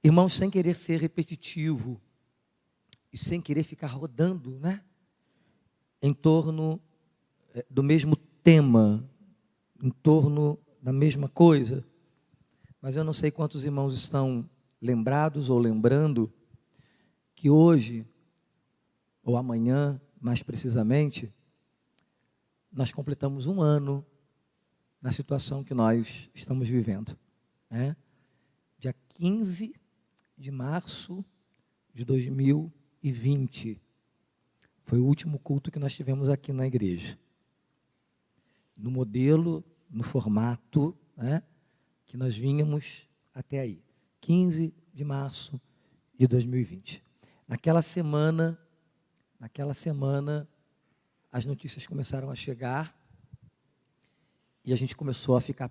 Irmãos, sem querer ser repetitivo e sem querer ficar rodando, né, em torno do mesmo tema, em torno da mesma coisa, mas eu não sei quantos irmãos estão lembrados ou lembrando que hoje, ou amanhã, mais precisamente, nós completamos um ano na situação que nós estamos vivendo, né? Dia 15 de março de 2020, foi o último culto que nós tivemos aqui na igreja, no modelo, no formato, né, que nós vínhamos até aí, 15 de março de 2020. Naquela semana, as notícias começaram a chegar e a gente começou a ficar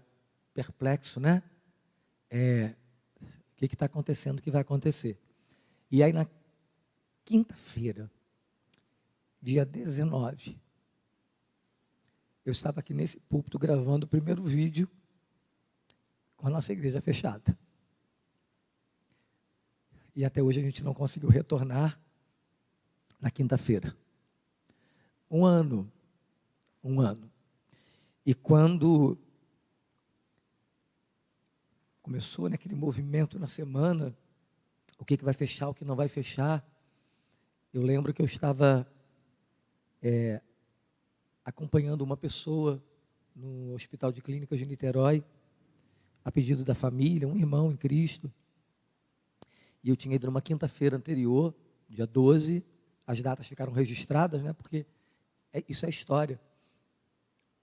perplexo, né? O que está acontecendo, o que vai acontecer? E aí, na quinta-feira, dia 19, eu estava aqui nesse púlpito gravando o primeiro vídeo com a nossa igreja fechada. E até hoje a gente não conseguiu retornar na quinta-feira. Um ano. E quando começou naquele movimento na semana, o que vai fechar, o que não vai fechar, eu lembro que eu estava acompanhando uma pessoa no Hospital de Clínicas de Niterói, a pedido da família, um irmão em Cristo, e eu tinha ido numa quinta-feira anterior, dia 12, as datas ficaram registradas, né, porque isso é história.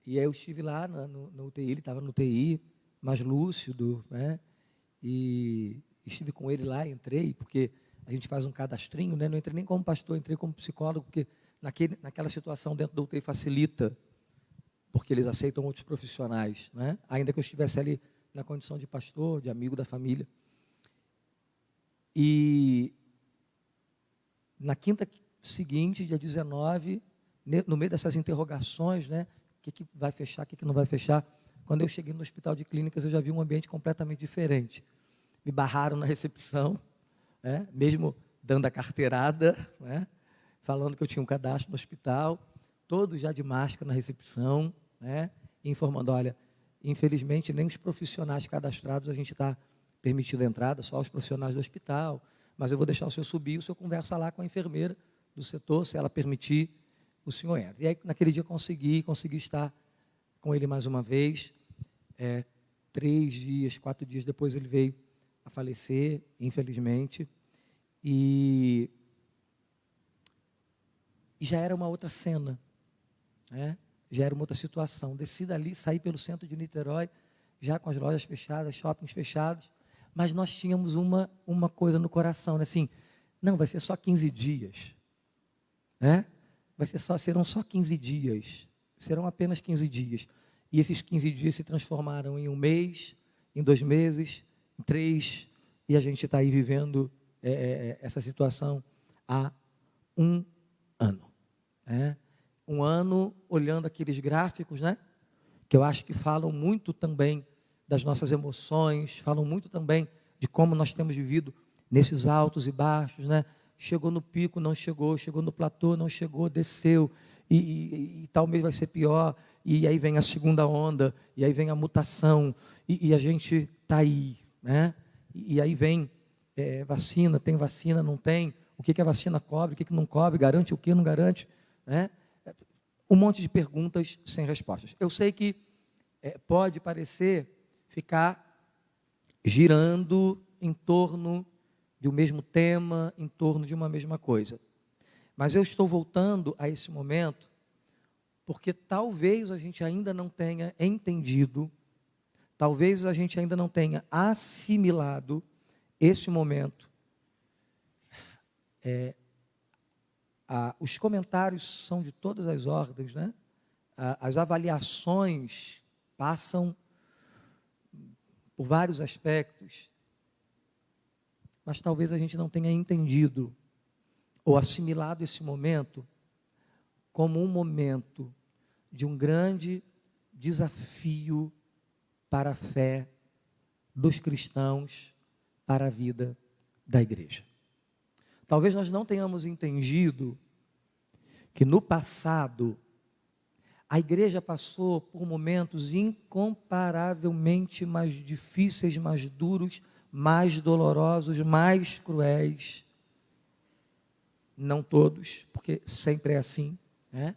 E aí eu estive lá no UTI, ele estava no UTI, mais lúcido, né, e estive com ele lá, entrei, porque a gente faz um cadastrinho, né, não entrei nem como pastor, entrei como psicólogo, porque naquela situação dentro do UTI facilita, porque eles aceitam outros profissionais, né, ainda que eu estivesse ali na condição de pastor, de amigo da família. E na quinta seguinte, dia 19, no meio dessas interrogações, né, o que vai fechar, o que não vai fechar, quando eu cheguei no Hospital de Clínicas, eu já vi um ambiente completamente diferente. Me barraram na recepção, né, mesmo dando a carteirada, né, falando que eu tinha um cadastro no hospital, todos já de máscara na recepção, né, informando, olha, infelizmente nem os profissionais cadastrados a gente está permitindo a entrada, só os profissionais do hospital, mas eu vou deixar o senhor subir, o senhor conversa lá com a enfermeira do setor, se ela permitir, o senhor entra. E aí, naquele dia, consegui estar com ele mais uma vez. 4 dias depois, ele veio a falecer, infelizmente. E já era uma outra cena, né? Já era uma outra situação. Desci dali, saí pelo centro de Niterói, já com as lojas fechadas, shoppings fechados, mas nós tínhamos uma coisa no coração, né? Assim, não, vai ser só 15 dias, né? Serão só 15 dias, serão apenas 15 dias. E esses 15 dias se transformaram em um mês, em 2 meses, em 3, e a gente está aí vivendo essa situação há um ano. Né? Um ano olhando aqueles gráficos, né? Que eu acho que falam muito também das nossas emoções, falam muito também de como nós temos vivido nesses altos e baixos, né? Chegou no pico, não chegou, chegou no platô, não chegou, desceu, e tal mês vai ser pior, e aí vem a segunda onda, e aí vem a mutação, e a gente está aí, né? E aí vem vacina, tem vacina, não tem, o que a vacina cobre, o que não cobre, garante o que, não garante, né? Um monte de perguntas sem respostas. Eu sei que pode parecer ficar girando em torno de um mesmo tema, em torno de uma mesma coisa. Mas eu estou voltando a esse momento, porque talvez a gente ainda não tenha entendido, talvez a gente ainda não tenha assimilado esse momento. Os comentários são de todas as ordens, né? As avaliações passam por vários aspectos, mas talvez a gente não tenha entendido ou assimilado esse momento como um momento de um grande desafio para a fé dos cristãos, para a vida da igreja. Talvez nós não tenhamos entendido que no passado a igreja passou por momentos incomparavelmente mais difíceis, mais duros, mais dolorosos, mais cruéis. Não todos, porque sempre é assim, né?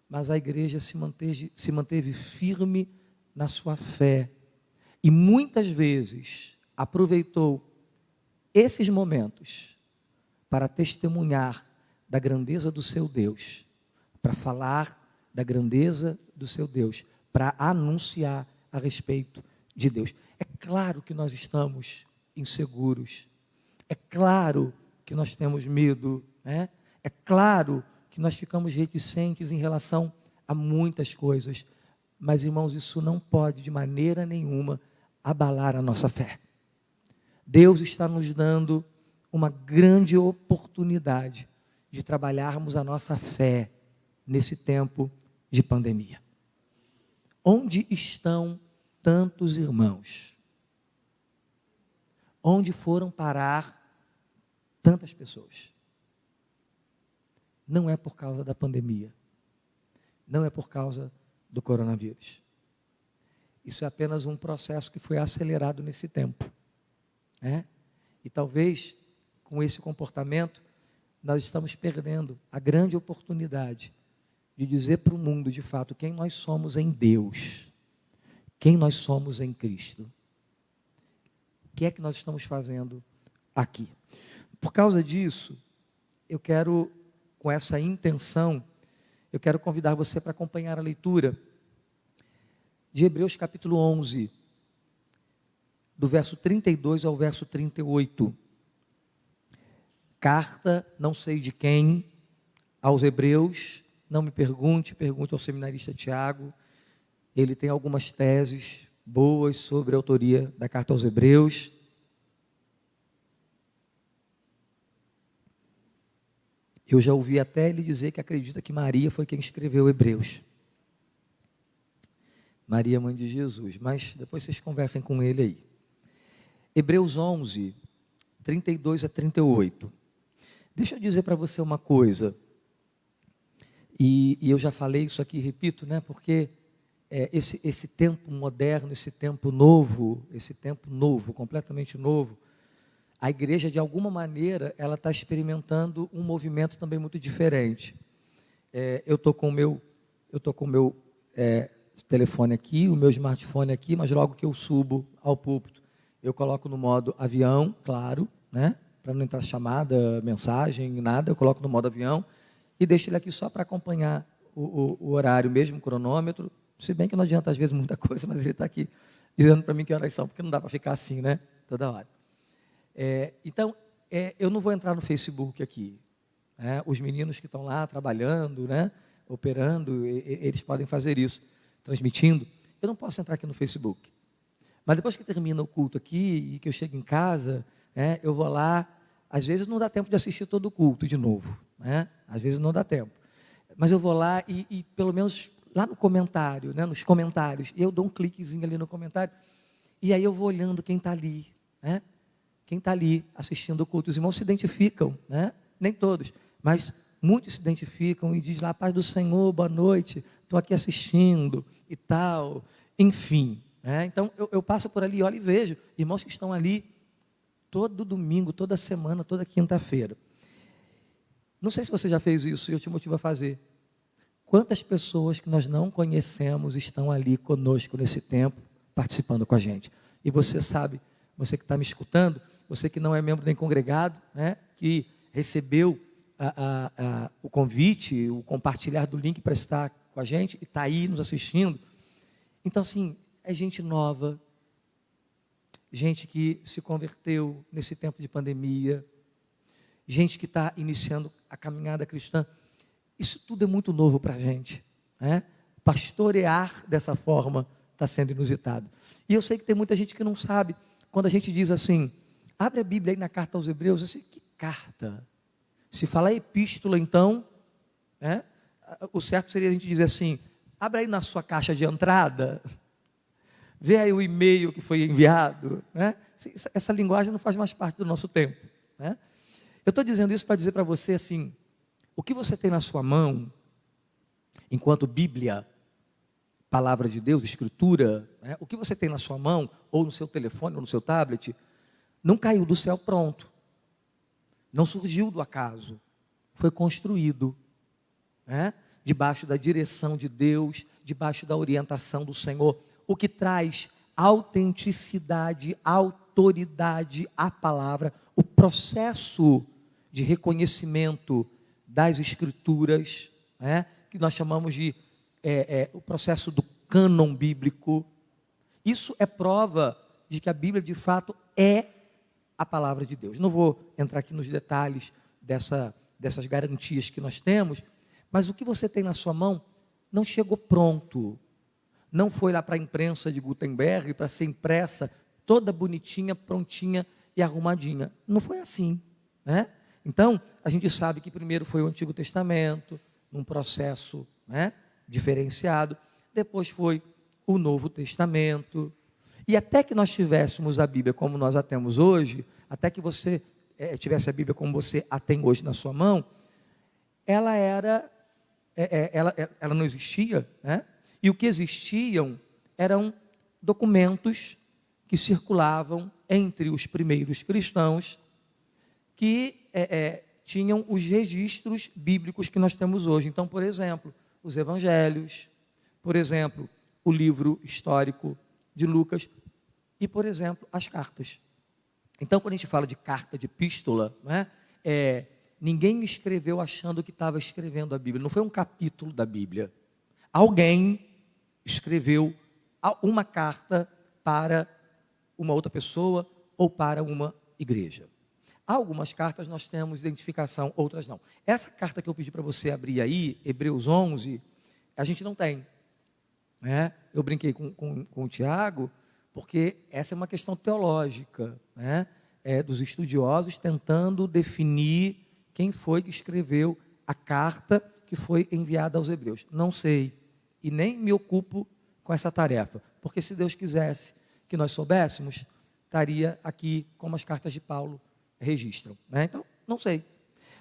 Mas a igreja se manteve firme na sua fé. E muitas vezes aproveitou esses momentos para testemunhar da grandeza do seu Deus, para falar da grandeza do seu Deus, para anunciar a respeito de Deus. É claro que nós estamos inseguros, é claro que nós temos medo, né? É claro que nós ficamos reticentes em relação a muitas coisas, mas, irmãos, isso não pode de maneira nenhuma abalar a nossa fé. Deus está nos dando uma grande oportunidade de trabalharmos a nossa fé nesse tempo de pandemia. Onde estão tantos irmãos? Onde foram parar tantas pessoas? Não é por causa da pandemia, não é por causa do coronavírus. Isso é apenas um processo que foi acelerado nesse tempo, né? E talvez com esse comportamento nós estamos perdendo a grande oportunidade de dizer para o mundo de fato quem nós somos em Deus, quem nós somos em Cristo. O que é que nós estamos fazendo aqui? Por causa disso, eu quero, com essa intenção, eu quero convidar você para acompanhar a leitura de Hebreus capítulo 11, do verso 32 ao verso 38. Carta, não sei de quem, aos Hebreus, não me pergunte, pergunte ao seminarista Tiago. Ele tem algumas teses boas sobre a autoria da carta aos Hebreus. Eu já ouvi até ele dizer que acredita que Maria foi quem escreveu Hebreus. Maria, mãe de Jesus. Mas depois vocês conversem com ele aí. Hebreus 11, 32 a 38. Deixa eu dizer para você uma coisa. E eu já falei isso aqui, repito, né? Porque esse tempo moderno, esse tempo novo, completamente novo, a igreja, de alguma maneira, ela está experimentando um movimento também muito diferente. Eu estou com o meu telefone aqui, o meu smartphone aqui, mas logo que eu subo ao púlpito, eu coloco no modo avião, claro, né? Para não entrar chamada, mensagem, nada, eu coloco no modo avião e deixo ele aqui só para acompanhar o horário mesmo, o cronômetro, se bem que não adianta às vezes muita coisa, mas ele está aqui dizendo para mim que horas são, porque não dá para ficar assim, né? Toda hora. Então, eu não vou entrar no Facebook aqui. Os meninos que estão lá trabalhando, né, operando, eles podem fazer isso, transmitindo. Eu não posso entrar aqui no Facebook. Mas depois que termina o culto aqui e que eu chego em casa, eu vou lá. Às vezes não dá tempo de assistir todo o culto de novo, né? Às vezes não dá tempo. Mas eu vou lá e pelo menos lá no comentário, né, nos comentários, eu dou um cliquezinho ali no comentário e aí eu vou olhando quem está ali, né? Quem está ali assistindo o culto. Os irmãos se identificam, né? Nem todos, mas muitos se identificam e dizem lá, paz do Senhor, boa noite, estou aqui assistindo e tal, enfim. Então, eu passo por ali, olho e vejo irmãos que estão ali todo domingo, toda semana, toda quinta-feira. Não sei se você já fez isso, eu te motivo a fazer. Quantas pessoas que nós não conhecemos estão ali conosco nesse tempo, participando com a gente? E você sabe, você que está me escutando, você que não é membro nem congregado, né, que recebeu o convite, o compartilhar do link para estar com a gente, e está aí nos assistindo. Então, assim, é gente nova, gente que se converteu nesse tempo de pandemia, gente que está iniciando a caminhada cristã. Isso tudo é muito novo para a gente, né? Pastorear dessa forma está sendo inusitado. E eu sei que tem muita gente que não sabe. Quando a gente diz assim, abre a Bíblia aí na carta aos Hebreus, eu sei, que carta? Se falar epístola, então, né, o certo seria a gente dizer assim, abre aí na sua caixa de entrada, vê aí o e-mail que foi enviado, né? Essa linguagem não faz mais parte do nosso tempo, né? Eu estou dizendo isso para dizer para você assim, o que você tem na sua mão, enquanto Bíblia, Palavra de Deus, Escritura, né? O que você tem na sua mão, ou no seu telefone, ou no seu tablet, não caiu do céu pronto, não surgiu do acaso, foi construído, né? Debaixo da direção de Deus, debaixo da orientação do Senhor, o que traz autenticidade, autoridade à palavra, o processo de reconhecimento das Escrituras, né? Que nós chamamos de o processo do cânon bíblico. Isso é prova de que a Bíblia de fato é a palavra de Deus. Não vou entrar aqui nos detalhes dessas garantias que nós temos, mas o que você tem na sua mão não chegou pronto, não foi lá para a imprensa de Gutenberg para ser impressa toda bonitinha, prontinha e arrumadinha. Não foi assim, né? Então, a gente sabe que primeiro foi o Antigo Testamento, num processo, né, diferenciado, depois foi o Novo Testamento, e até que nós tivéssemos a Bíblia como nós a temos hoje, até que você tivesse a Bíblia como você a tem hoje na sua mão, ela não existia, né? E o que existiam eram documentos que circulavam entre os primeiros cristãos, que tinham os registros bíblicos que nós temos hoje. Então, por exemplo, os evangelhos, por exemplo, o livro histórico de Lucas e, por exemplo, as cartas. Então, quando a gente fala de carta, de epístola, né, ninguém escreveu achando que estava escrevendo a Bíblia. Não foi um capítulo da Bíblia. Alguém escreveu uma carta para uma outra pessoa ou para uma igreja. Algumas cartas nós temos identificação, outras não. Essa carta que eu pedi para você abrir aí, Hebreus 11, a gente não tem, né? Eu brinquei com o Tiago, porque essa é uma questão teológica, né? Dos estudiosos tentando definir quem foi que escreveu a carta que foi enviada aos Hebreus. Não sei, e nem me ocupo com essa tarefa, porque se Deus quisesse que nós soubéssemos, estaria aqui como as cartas de Paulo registram, né? Então, não sei.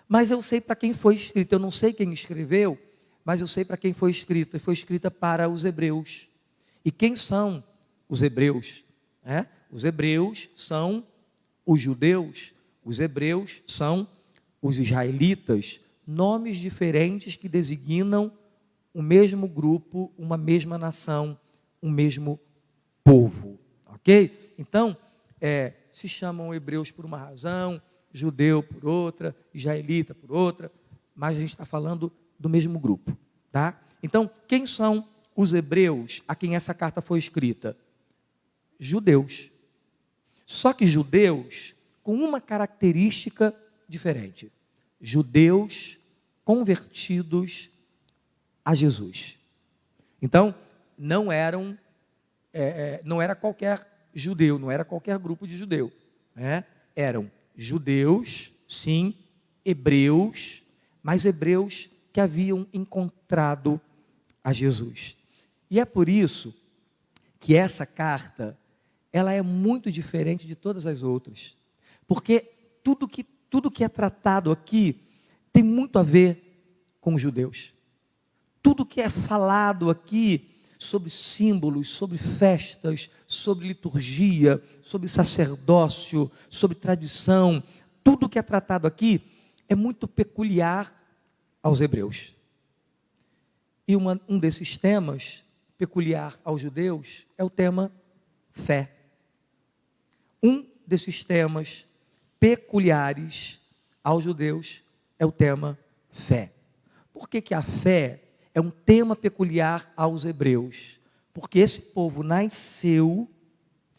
Mas eu sei para quem foi escrita. Eu não sei quem escreveu, mas eu sei para quem foi escrita. E foi escrita para os hebreus. E quem são os hebreus? Os hebreus são os judeus. Os hebreus são os israelitas. Nomes diferentes que designam o mesmo grupo, uma mesma nação, um mesmo povo. Ok? Então, se chamam hebreus por uma razão, judeu por outra, israelita por outra, mas a gente está falando do mesmo grupo, tá? Então, quem são os hebreus a quem essa carta foi escrita? Judeus. Só que judeus com uma característica diferente. Judeus convertidos a Jesus. Então, não era qualquer judeu, não era qualquer grupo de judeu, né? Eram judeus, sim, hebreus, mas hebreus que haviam encontrado a Jesus. E é por isso que essa carta, ela é muito diferente de todas as outras, porque tudo que é tratado aqui tem muito a ver com os judeus. Tudo que é falado aqui sobre símbolos, sobre festas, sobre liturgia, sobre sacerdócio, sobre tradição, tudo que é tratado aqui é muito peculiar aos hebreus. E um desses temas peculiar aos judeus é o tema fé. Um desses temas peculiares aos judeus é o tema fé. Por que a fé é um tema peculiar aos hebreus? Porque esse povo nasceu,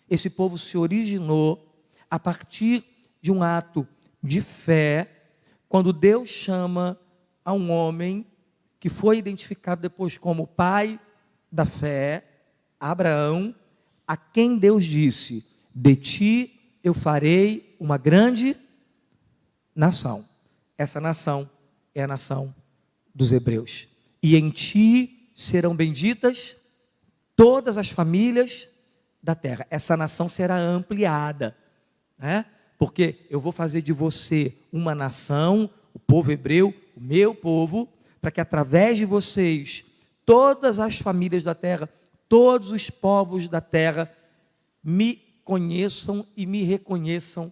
esse povo se originou a partir de um ato de fé, quando Deus chama a um homem que foi identificado depois como pai da fé, Abraão, a quem Deus disse: de ti eu farei uma grande nação. Essa nação é a nação dos hebreus. E em ti serão benditas todas as famílias da terra. Essa nação será ampliada, né? Porque eu vou fazer de você uma nação, o povo hebreu, o meu povo, para que através de vocês, todas as famílias da terra, todos os povos da terra, me conheçam e me reconheçam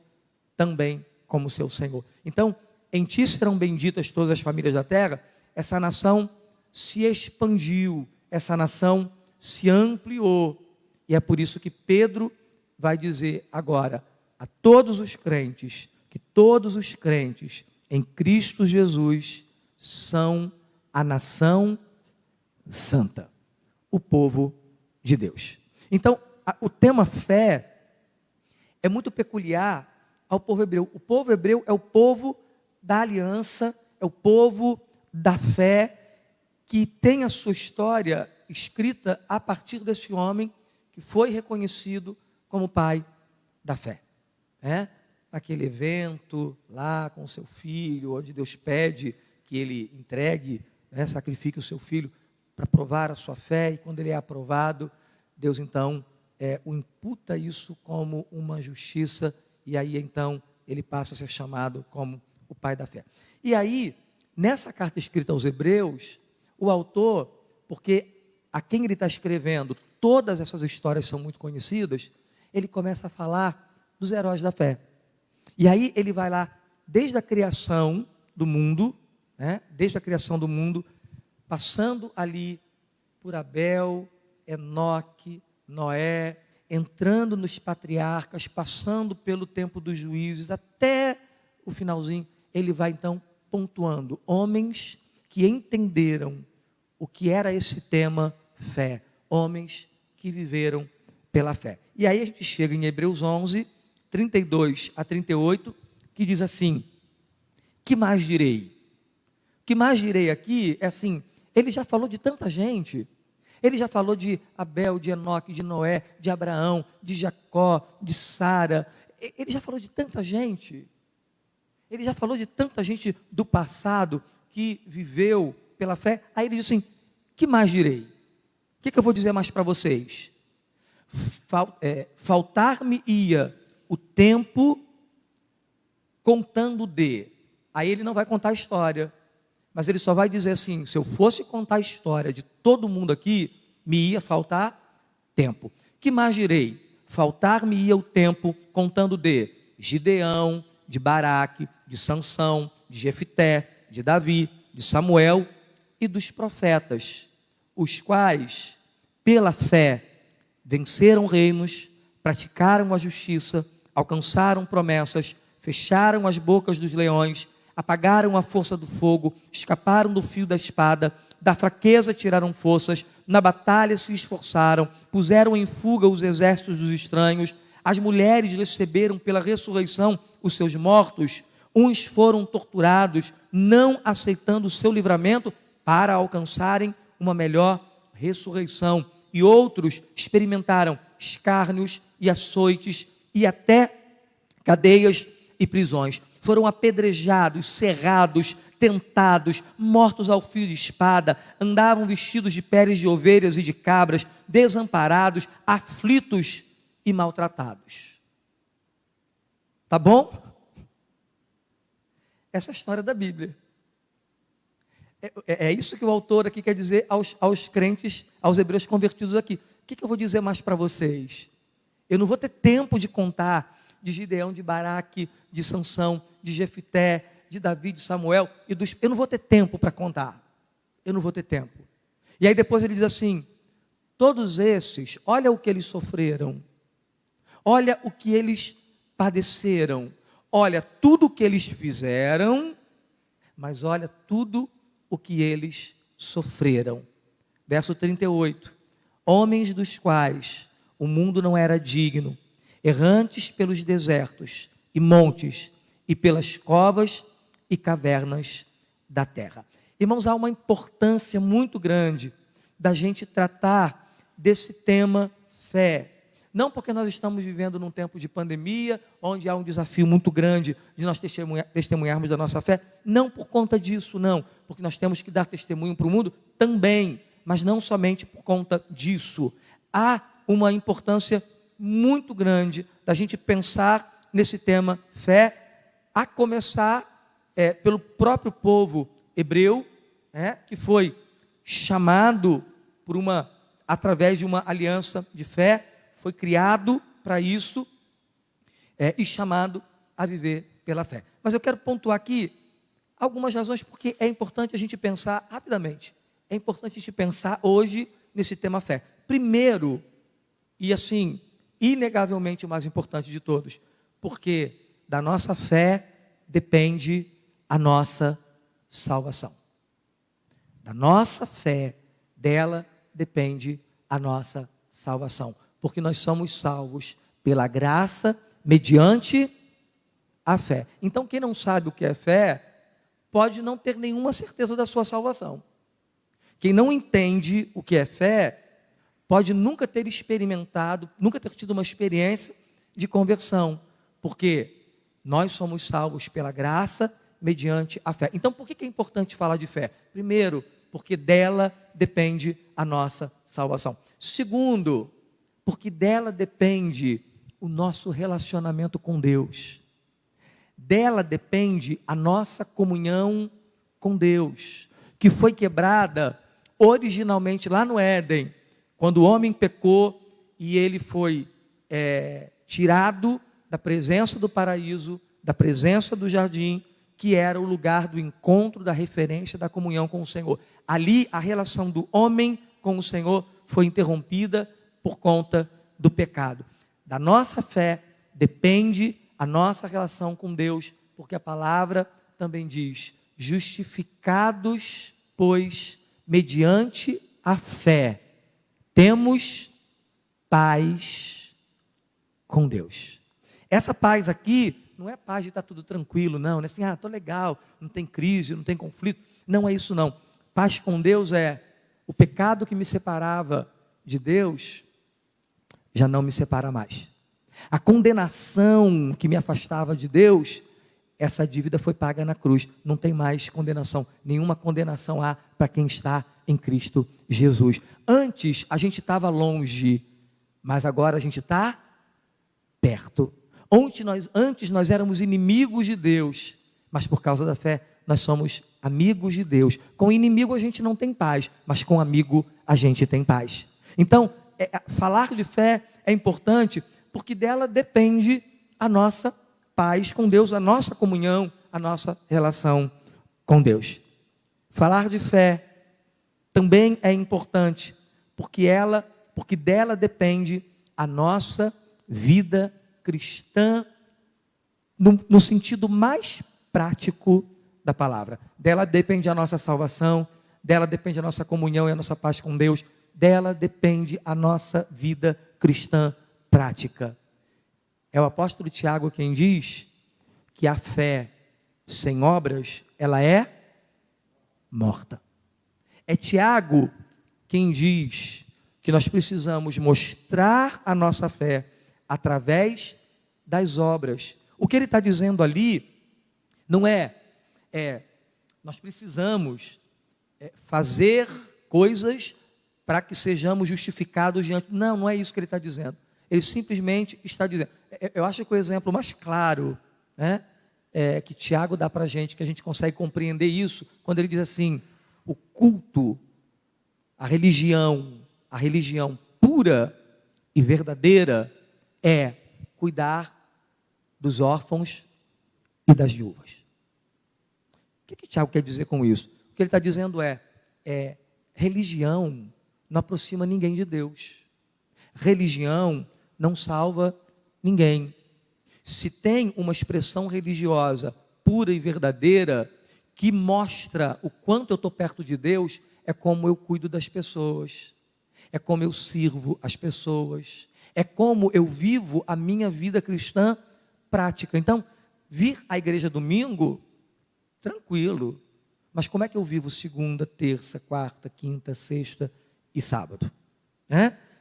também como seu Senhor. Então, em ti serão benditas todas as famílias da terra. Essa nação se expandiu, essa nação se ampliou, e é por isso que Pedro vai dizer agora a todos os crentes, que todos os crentes em Cristo Jesus são a nação santa, o povo de Deus. Então, o tema fé é muito peculiar ao povo hebreu. O povo hebreu é o povo da aliança, é o povo da fé, que tem a sua história escrita a partir desse homem que foi reconhecido como pai da fé. Naquele evento lá com seu filho, onde Deus pede que ele entregue, sacrifique o seu filho para provar a sua fé, e quando ele é aprovado, Deus então o imputa isso como uma justiça, e aí então ele passa a ser chamado como o pai da fé. E aí, nessa carta escrita aos Hebreus, o autor, porque a quem ele está escrevendo, todas essas histórias são muito conhecidas, ele começa a falar dos heróis da fé. E aí ele vai lá, desde a criação do mundo, desde a criação do mundo, passando ali por Abel, Enoque, Noé, entrando nos patriarcas, passando pelo tempo dos juízes, até o finalzinho, ele vai então pontuando homens que entenderam o que era esse tema fé, homens que viveram pela fé. E aí a gente chega em Hebreus 11, 32 a 38, que diz assim: que mais direi? O que mais direi aqui é assim, ele já falou de tanta gente, ele já falou de Abel, de Enoque, de Noé, de Abraão, de Jacó, de Sara, ele já falou de tanta gente, ele já falou de tanta gente do passado que viveu pela fé. Aí ele diz assim: que mais direi? O que eu vou dizer mais para vocês? Faltar-me-ia o tempo contando de. Aí ele não vai contar a história, mas ele só vai dizer assim: se eu fosse contar a história de todo mundo aqui, me ia faltar tempo. Que mais direi? Faltar-me-ia o tempo contando de Gideão, de Baraque, de Sansão, de Jefité, de Davi, de Samuel e dos profetas, os quais, pela fé, venceram reinos, praticaram a justiça, alcançaram promessas, fecharam as bocas dos leões, apagaram a força do fogo, escaparam do fio da espada, da fraqueza tiraram forças, na batalha se esforçaram, puseram em fuga os exércitos dos estranhos, as mulheres receberam pela ressurreição os seus mortos, uns foram torturados, não aceitando o seu livramento, para alcançarem uma melhor ressurreição, e outros experimentaram escárnios e açoites, e até cadeias e prisões, foram apedrejados, cerrados, tentados, mortos ao fio de espada, andavam vestidos de peles de ovelhas e de cabras, desamparados, aflitos e maltratados. Tá bom? Essa é a história da Bíblia. É isso que o autor aqui quer dizer aos crentes, aos hebreus convertidos aqui. O que eu vou dizer mais para vocês? Eu não vou ter tempo de contar de Gideão, de Baraque, de Sansão, de Jefité, de Davi, de Samuel, eu não vou ter tempo para contar. Eu não vou ter tempo. E aí depois ele diz assim: todos esses, olha o que eles sofreram, olha o que eles padeceram, olha tudo o que eles fizeram, mas olha tudo o que eles sofreram. Verso 38, homens dos quais o mundo não era digno, errantes pelos desertos e montes, e pelas covas e cavernas da terra. Irmãos, há uma importância muito grande da gente tratar desse tema fé. Não porque nós estamos vivendo num tempo de pandemia, onde há um desafio muito grande de nós testemunharmos da nossa fé, não por conta disso, não, porque nós temos que dar testemunho para o mundo também, mas não somente por conta disso. Há uma importância muito grande da gente pensar nesse tema fé, a começar pelo próprio povo hebreu, que foi chamado através de uma aliança de fé, foi criado para isso, e chamado a viver pela fé. Mas eu quero pontuar aqui algumas razões, porque é importante a gente pensar rapidamente. É importante a gente pensar hoje nesse tema fé. Primeiro, e assim, inegavelmente o mais importante de todos, porque da nossa fé depende a nossa salvação. Da nossa fé, dela depende a nossa salvação. Porque nós somos salvos pela graça, mediante a fé. Então, quem não sabe o que é fé, pode não ter nenhuma certeza da sua salvação. Quem não entende o que é fé, pode nunca ter experimentado, nunca ter tido uma experiência de conversão, porque nós somos salvos pela graça, mediante a fé. Então, por que é importante falar de fé? Primeiro, porque dela depende a nossa salvação. Segundo, porque dela depende o nosso relacionamento com Deus. Dela depende a nossa comunhão com Deus, que foi quebrada originalmente lá no Éden, quando o homem pecou e ele foi tirado da presença do paraíso, da presença do jardim, que era o lugar do encontro, da referência, da comunhão com o Senhor. Ali a relação do homem com o Senhor foi interrompida por conta do pecado. Da nossa fé depende a nossa relação com Deus, porque a palavra também diz: justificados, pois, mediante a fé, temos paz com Deus. Essa paz aqui não é paz de estar tudo tranquilo, não é assim, estou legal, não tem crise, não tem conflito. Não é isso não. Paz com Deus é o pecado que me separava de Deus, já não me separa mais. A condenação que me afastava de Deus, essa dívida foi paga na cruz. Não tem mais condenação. Nenhuma condenação há para quem está em Cristo Jesus. Antes a gente estava longe, mas agora a gente está perto. Antes nós éramos inimigos de Deus, mas por causa da fé nós somos amigos de Deus. Com inimigo a gente não tem paz, mas com amigo a gente tem paz. Então, falar de fé é importante, porque dela depende a nossa paz com Deus, a nossa comunhão, a nossa relação com Deus. Falar de fé também é importante, porque dela depende a nossa vida cristã, no sentido mais prático da palavra. Dela depende a nossa salvação, dela depende a nossa comunhão e a nossa paz com Deus, dela depende a nossa vida cristã prática. É o apóstolo Tiago quem diz que a fé sem obras, ela é morta. É Tiago quem diz que nós precisamos mostrar a nossa fé através das obras. O que ele está dizendo ali não nós precisamos fazer coisas para que sejamos justificados diante. Não é isso que ele está dizendo. Ele simplesmente está dizendo. Eu acho que o exemplo mais claro, que Tiago dá para a gente, que a gente consegue compreender isso, quando ele diz assim: o culto, a religião pura e verdadeira é cuidar dos órfãos e das viúvas. O que Tiago quer dizer com isso? O que ele está dizendo religião não aproxima ninguém de Deus. Religião não salva ninguém. Se tem uma expressão religiosa pura e verdadeira que mostra o quanto eu estou perto de Deus, é como eu cuido das pessoas, é como eu sirvo as pessoas, é como eu vivo a minha vida cristã prática. Então, vir à igreja domingo, tranquilo, mas como é que eu vivo segunda, terça, quarta, quinta, sexta e sábado?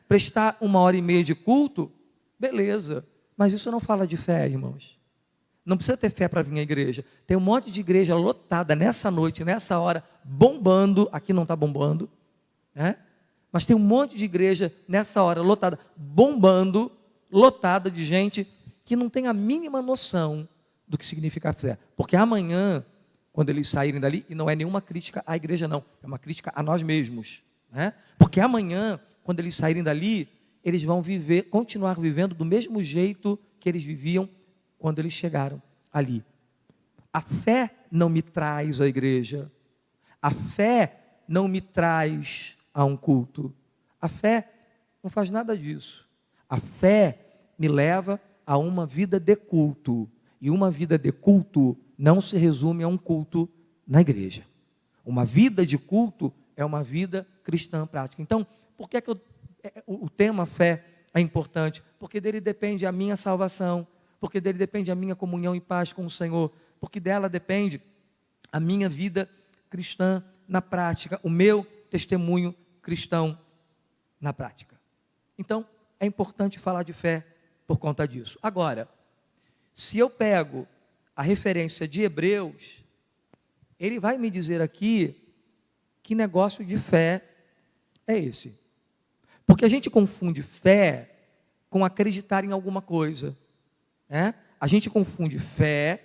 Prestar 1h30 de culto, beleza, mas isso não fala de fé, irmãos. Não precisa ter fé para vir à igreja. Tem um monte de igreja lotada nessa noite, nessa hora, bombando. Aqui não está bombando, mas tem um monte de igreja nessa hora lotada, bombando, lotada de gente que não têm a mínima noção do que significa fé. Porque amanhã, quando eles saírem dali, e não é nenhuma crítica à igreja não, é uma crítica a nós mesmos, né? Porque amanhã, quando eles saírem dali, eles vão continuar vivendo do mesmo jeito que eles viviam quando eles chegaram ali. A fé não me traz à igreja, a fé não me traz a um culto, a fé não faz nada disso. A fé me leva a uma vida de culto, e uma vida de culto não se resume a um culto na igreja. Uma vida de culto é uma vida cristã prática. Então, por que o tema fé é importante? Porque dele depende a minha salvação, porque dele depende a minha comunhão e paz com o Senhor, porque dela depende a minha vida cristã na prática, o meu testemunho cristão na prática. Então, é importante falar de fé por conta disso. Agora, se eu pego a referência de Hebreus, ele vai me dizer aqui que negócio de fé é esse. Porque a gente confunde fé com acreditar em alguma coisa, né? A gente confunde fé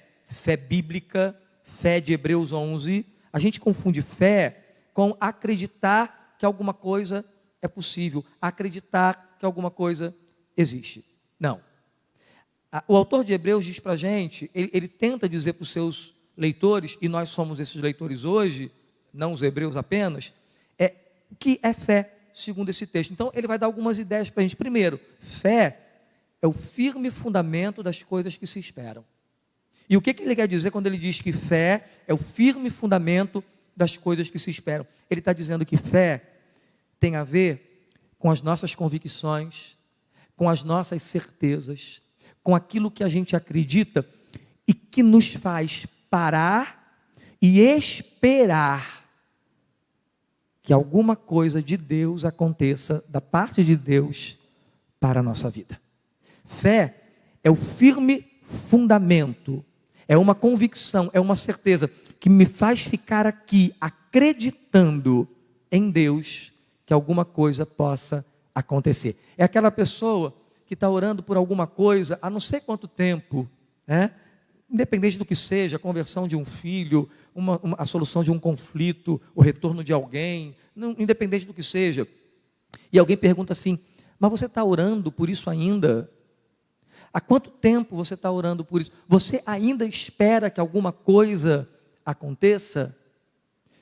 bíblica, fé de Hebreus 11, a gente confunde fé com acreditar que alguma coisa é possível, acreditar que alguma coisa existe. Não. O autor de Hebreus diz para a gente, ele tenta dizer para os seus leitores, e nós somos esses leitores hoje, não os hebreus apenas, o que é fé, segundo esse texto. Então, ele vai dar algumas ideias para a gente. Primeiro, fé é o firme fundamento das coisas que se esperam. E o que ele quer dizer quando ele diz que fé é o firme fundamento das coisas que se esperam? Ele está dizendo que fé tem a ver com as nossas convicções, com as nossas certezas, com aquilo que a gente acredita e que nos faz parar e esperar que alguma coisa de Deus aconteça, da parte de Deus, para a nossa vida. Fé é o firme fundamento, é uma convicção, é uma certeza que me faz ficar aqui acreditando em Deus que alguma coisa possa acontecer. É aquela pessoa que está orando por alguma coisa há não sei quanto tempo, né? Independente do que seja, a conversão de um filho, a solução de um conflito, o retorno de alguém, independente do que seja. E alguém pergunta assim, mas você está orando por isso ainda? Há quanto tempo você está orando por isso? Você ainda espera que alguma coisa aconteça?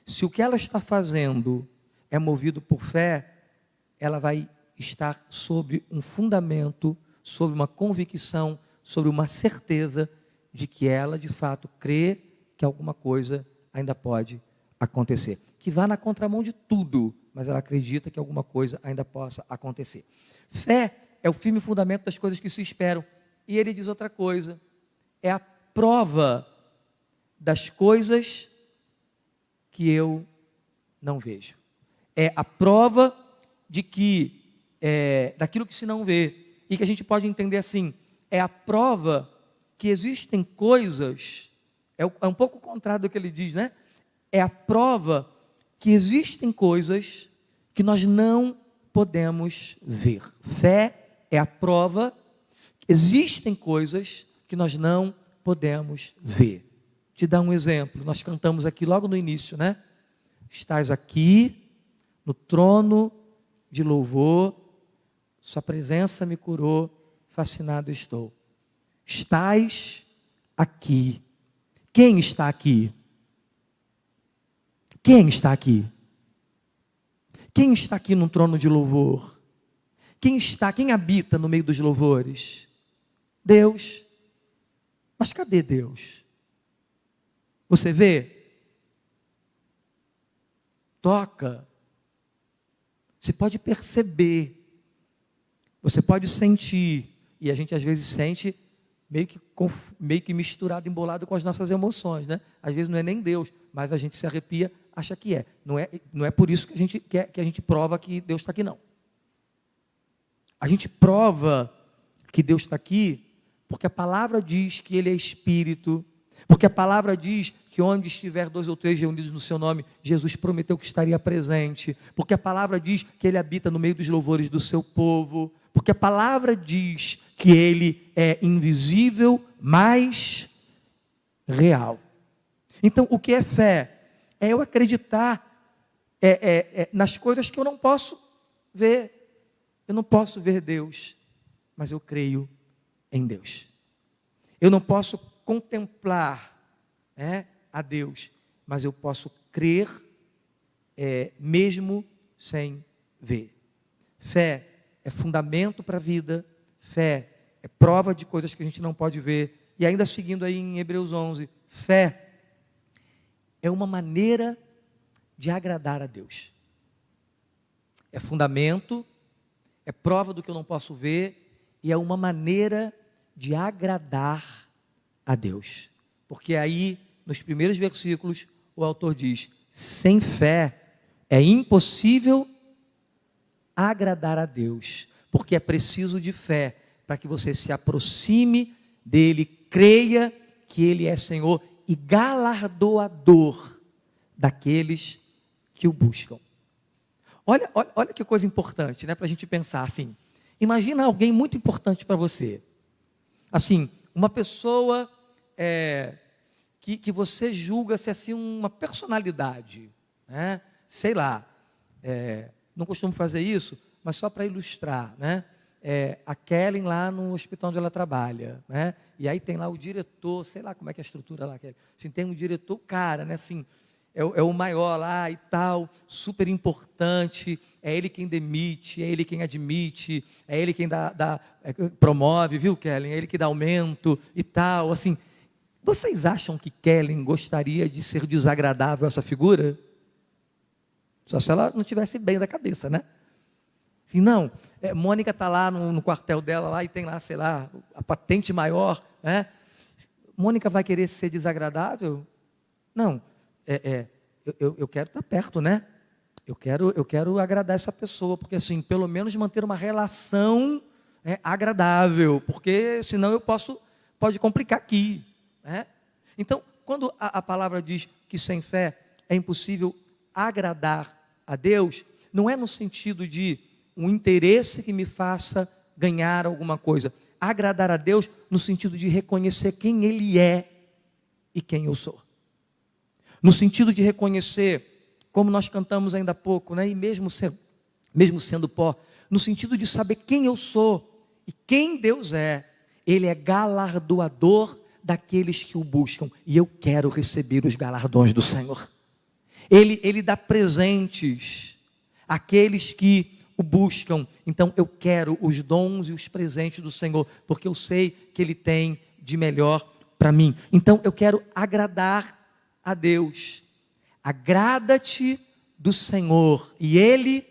Se o que ela está fazendo é movido por fé, ela vai estar sobre um fundamento, sobre uma convicção, sobre uma certeza de que ela, de fato, crê que alguma coisa ainda pode acontecer. Que vá na contramão de tudo, mas ela acredita que alguma coisa ainda possa acontecer. Fé é o firme fundamento das coisas que se esperam. E ele diz outra coisa, é a prova das coisas que eu não vejo. É a prova de que, daquilo que se não vê, e que a gente pode entender assim, é a prova que existem coisas, é um pouco o contrário do que ele diz, né? É a prova que existem coisas que nós não podemos ver. Fé é a prova que existem coisas que nós não podemos ver. Te dar um exemplo, nós cantamos aqui logo no início, né? Estás aqui, no trono de louvor, sua presença me curou, fascinado estou. Estás aqui. Quem está aqui? Quem está aqui? Quem está aqui no trono de louvor? Quem habita no meio dos louvores? Deus. Mas cadê Deus? Você vê? Toca. Você pode perceber. Você pode sentir. E a gente às vezes sente meio que misturado, embolado com as nossas emoções, né? Às vezes não é nem Deus, mas a gente se arrepia, acha que é. Não é por isso que a gente prova que Deus está aqui, não. A gente prova que Deus está aqui porque a palavra diz que Ele é Espírito, porque a palavra diz que onde estiver 2 ou 3 reunidos no seu nome, Jesus prometeu que estaria presente, porque a palavra diz que Ele habita no meio dos louvores do seu povo, porque a palavra diz que ele é invisível, mas real. Então, o que é fé? É eu acreditar nas coisas que eu não posso ver. Eu não posso ver Deus, mas eu creio em Deus. Eu não posso contemplar a Deus, mas eu posso crer mesmo sem ver. Fé é fundamento para a vida, fé é prova de coisas que a gente não pode ver. E ainda seguindo aí em Hebreus 11, fé é uma maneira de agradar a Deus. É fundamento, é prova do que eu não posso ver, e é uma maneira de agradar a Deus. Porque aí, nos primeiros versículos, o autor diz: sem fé é impossível agradar a Deus, porque é preciso de fé para que você se aproxime dele, creia que ele é Senhor e galardoador daqueles que o buscam. Olha que coisa importante, para a gente pensar assim. Imagina alguém muito importante para você. Assim, uma pessoa que você julga ser assim uma personalidade, sei lá, não costumo fazer isso, mas só para ilustrar, a Kellen lá no hospital onde ela trabalha, e aí tem lá o diretor, sei lá como é que é a estrutura lá, assim, tem um diretor, cara, assim, é o maior lá e tal, super importante, é ele quem demite, é ele quem admite, é ele quem promove, viu, Kellen? É ele que dá aumento e tal, assim. Vocês acham que Kellen gostaria de ser desagradável a essa figura? Só se ela não estivesse bem da cabeça, Assim, não, Mônica está lá no quartel dela lá e tem lá, sei lá, a patente maior, Mônica vai querer ser desagradável? Não. Eu quero estar perto, Eu quero agradar essa pessoa, porque assim, pelo menos manter uma relação agradável, porque senão pode complicar aqui, Então, quando a palavra diz que sem fé é impossível agradar a Deus, não é no sentido de um interesse que me faça ganhar alguma coisa. Agradar a Deus no sentido de reconhecer quem Ele é e quem eu sou. No sentido de reconhecer, como nós cantamos ainda há pouco, e mesmo sendo pó, no sentido de saber quem eu sou e quem Deus é. Ele é galardoador daqueles que o buscam, e eu quero receber os galardões do Senhor. Ele dá presentes àqueles que o buscam. Então eu quero os dons e os presentes do Senhor, porque eu sei que Ele tem de melhor para mim. Então eu quero agradar a Deus. Agrada-te do Senhor e Ele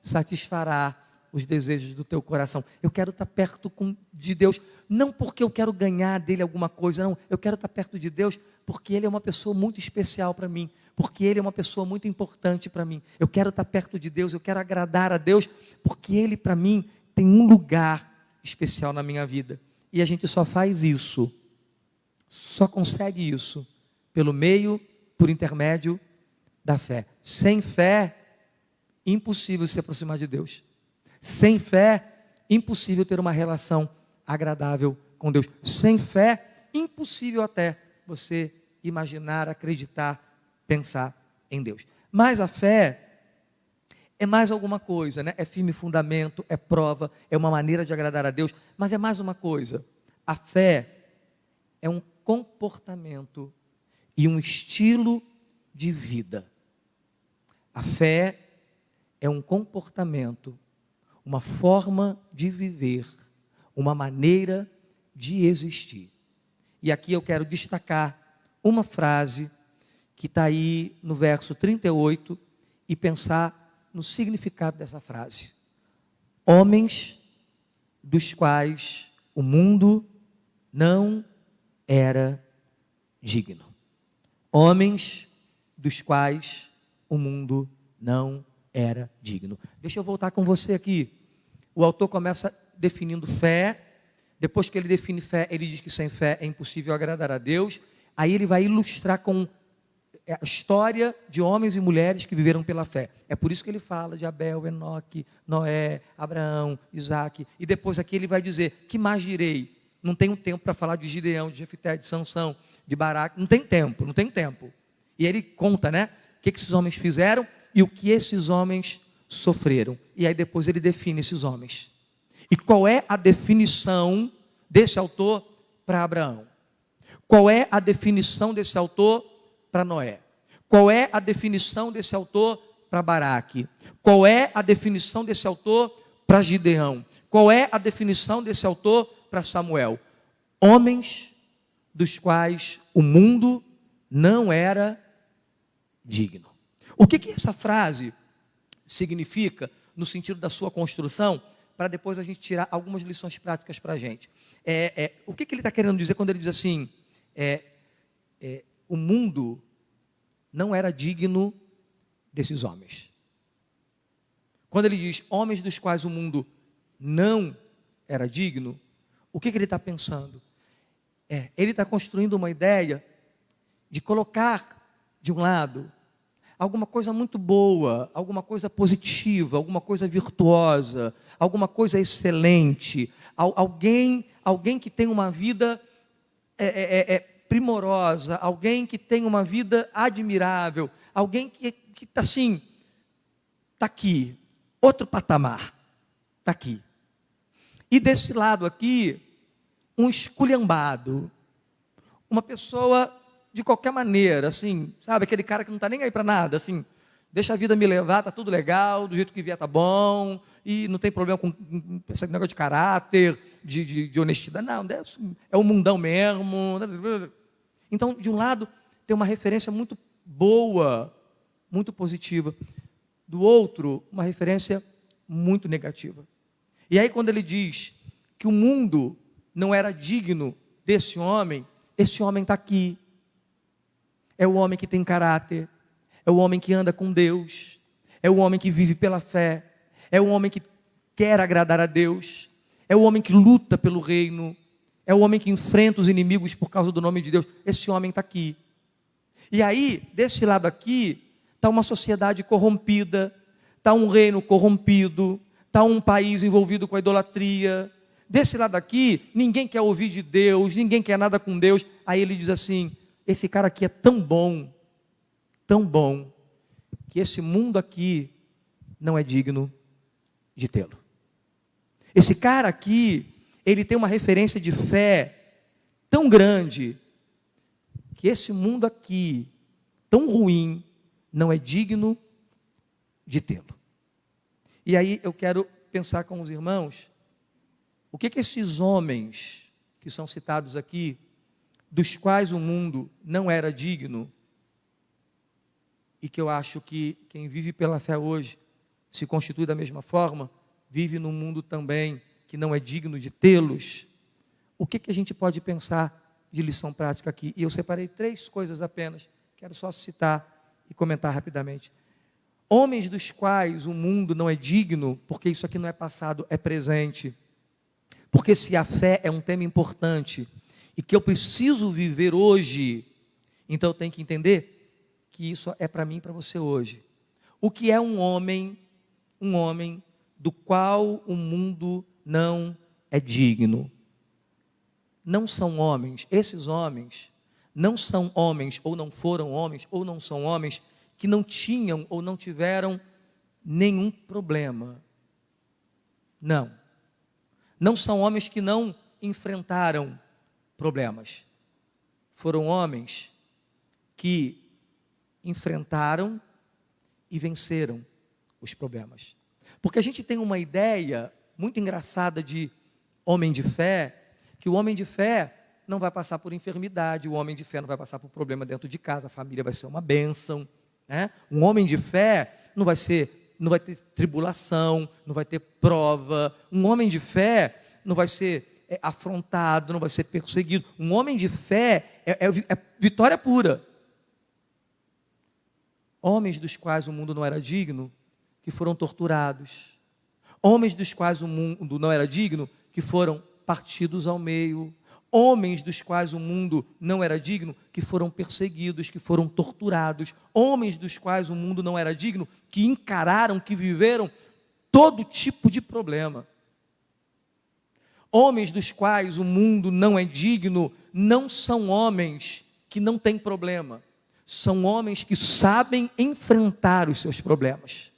satisfará os desejos do teu coração. Eu quero estar perto de Deus, não porque eu quero ganhar dele alguma coisa, não. Eu quero estar perto de Deus porque Ele é uma pessoa muito especial para mim, porque Ele é uma pessoa muito importante para mim. Eu quero estar perto de Deus, eu quero agradar a Deus, porque Ele para mim tem um lugar especial na minha vida. E a gente só faz isso, só consegue isso por intermédio da fé. Sem fé, impossível se aproximar de Deus. Sem fé, impossível ter uma relação agradável com Deus. Sem fé, impossível até você imaginar, acreditar, pensar em Deus. Mas a fé é mais alguma coisa, É firme fundamento, é prova, é uma maneira de agradar a Deus, mas é mais uma coisa. A fé é um comportamento e um estilo de vida. A fé é um comportamento, uma forma de viver, uma maneira de existir. E aqui eu quero destacar uma frase que está aí no verso 38 e pensar no significado dessa frase. Homens dos quais o mundo não era digno. Homens dos quais o mundo não era digno. Deixa eu voltar com você aqui. O autor começa definindo fé. Depois que ele define fé, ele diz que sem fé é impossível agradar a Deus. Aí ele vai ilustrar com é a história de homens e mulheres que viveram pela fé. É por isso que ele fala de Abel, Enoque, Noé, Abraão, Isaac. E depois aqui ele vai dizer, que mais direi? Não tenho tempo para falar de Gideão, de Jefité, de Sansão, de Baraque. Não tem tempo. E ele conta, né? O que esses homens fizeram e o que esses homens sofreram. E aí depois ele define esses homens. E qual é a definição desse autor para Abraão? Qual é a definição desse autor para Noé? Qual é a definição desse autor para Baraque? Qual é a definição desse autor para Gideão? Qual é a definição desse autor para Samuel? Homens dos quais o mundo não era digno. O que essa frase significa no sentido da sua construção, para depois a gente tirar algumas lições práticas para a gente? O que ele está querendo dizer quando ele diz assim, o mundo não era digno desses homens. Quando ele diz homens dos quais o mundo não era digno, o que ele está pensando? Ele está construindo uma ideia de colocar de um lado alguma coisa muito boa, alguma coisa positiva, alguma coisa virtuosa, alguma coisa excelente, alguém que tem uma vida primorosa, alguém que tem uma vida admirável, alguém que está assim, está aqui, outro patamar, está aqui. E desse lado aqui, um esculhambado, uma pessoa de qualquer maneira, assim, sabe, aquele cara que não está nem aí para nada, assim, deixa a vida me levar, está tudo legal, do jeito que vier está bom, e não tem problema com esse negócio de caráter, de honestidade, não, é o mundão mesmo. Então, de um lado, tem uma referência muito boa, muito positiva, do outro, uma referência muito negativa. E aí, quando ele diz que o mundo não era digno desse homem, esse homem está aqui. É o homem que tem caráter, é o homem que anda com Deus, é o homem que vive pela fé, é o homem que quer agradar a Deus, é o homem que luta pelo reino, é o homem que enfrenta os inimigos por causa do nome de Deus. Esse homem está aqui. E aí, desse lado aqui, está uma sociedade corrompida, está um reino corrompido, está um país envolvido com a idolatria. Desse lado aqui, ninguém quer ouvir de Deus, ninguém quer nada com Deus. Aí ele diz assim, esse cara aqui é tão bom, que esse mundo aqui não é digno de tê-lo. Esse cara aqui, ele tem uma referência de fé tão grande, que esse mundo aqui, tão ruim, não é digno de tê-lo. E aí eu quero pensar com os irmãos, o que esses homens que são citados aqui, dos quais o mundo não era digno, e que eu acho que quem vive pela fé hoje se constitui da mesma forma, vive num mundo também que não é digno de tê-los. O que a gente pode pensar de lição prática aqui? E eu separei 3 coisas apenas, quero só citar e comentar rapidamente. Homens dos quais o mundo não é digno, porque isso aqui não é passado, é presente. Porque se a fé é um tema importante e que eu preciso viver hoje, então eu tenho que entender que isso é para mim e para você hoje. O que é um homem do qual o mundo não é digno? Não são homens, esses homens não são homens, ou não foram homens, ou não são homens que não tinham ou não tiveram nenhum problema. Não são homens que não enfrentaram problemas. Foram homens que enfrentaram e venceram os problemas. Porque a gente tem uma ideia muito engraçada de homem de fé, que o homem de fé não vai passar por enfermidade, o homem de fé não vai passar por problema dentro de casa, a família vai ser uma bênção, né? Um homem de fé não vai ter tribulação, não vai ter prova. Um homem de fé não vai ser afrontado, não vai ser perseguido. Um homem de fé é vitória pura. Homens dos quais o mundo não era digno, que foram torturados. Homens dos quais o mundo não era digno, que foram partidos ao meio. homens dos quais o mundo não era digno, que foram perseguidos, que foram torturados, homens dos quais o mundo não era digno, que encararam, que viveram todo tipo de problema. Homens dos quais o mundo não é digno, não são homens que não têm problema, são homens que sabem enfrentar os seus problemas.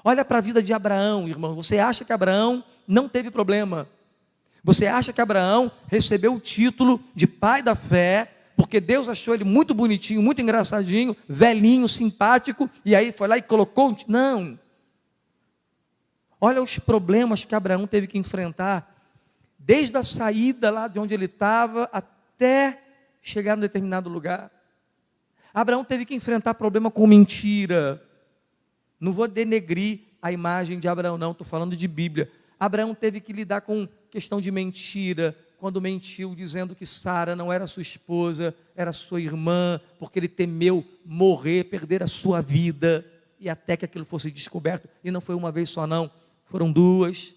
Olha para a vida de Abraão, irmão, você acha que Abraão não teve problema? Você acha que Abraão recebeu o título de pai da fé, porque Deus achou ele muito bonitinho, muito engraçadinho, velhinho, simpático, e aí foi lá e colocou? Não. Olha os problemas que Abraão teve que enfrentar, desde a saída lá de onde ele estava, até chegar num determinado lugar. Abraão teve que enfrentar problema com mentira. Não vou denegrir a imagem de Abraão, não, estou falando de Bíblia. Abraão teve que lidar com questão de mentira, quando mentiu dizendo que Sara não era sua esposa, era sua irmã, porque ele temeu morrer, perder a sua vida, e até que aquilo fosse descoberto, e não foi uma vez só não, foram duas.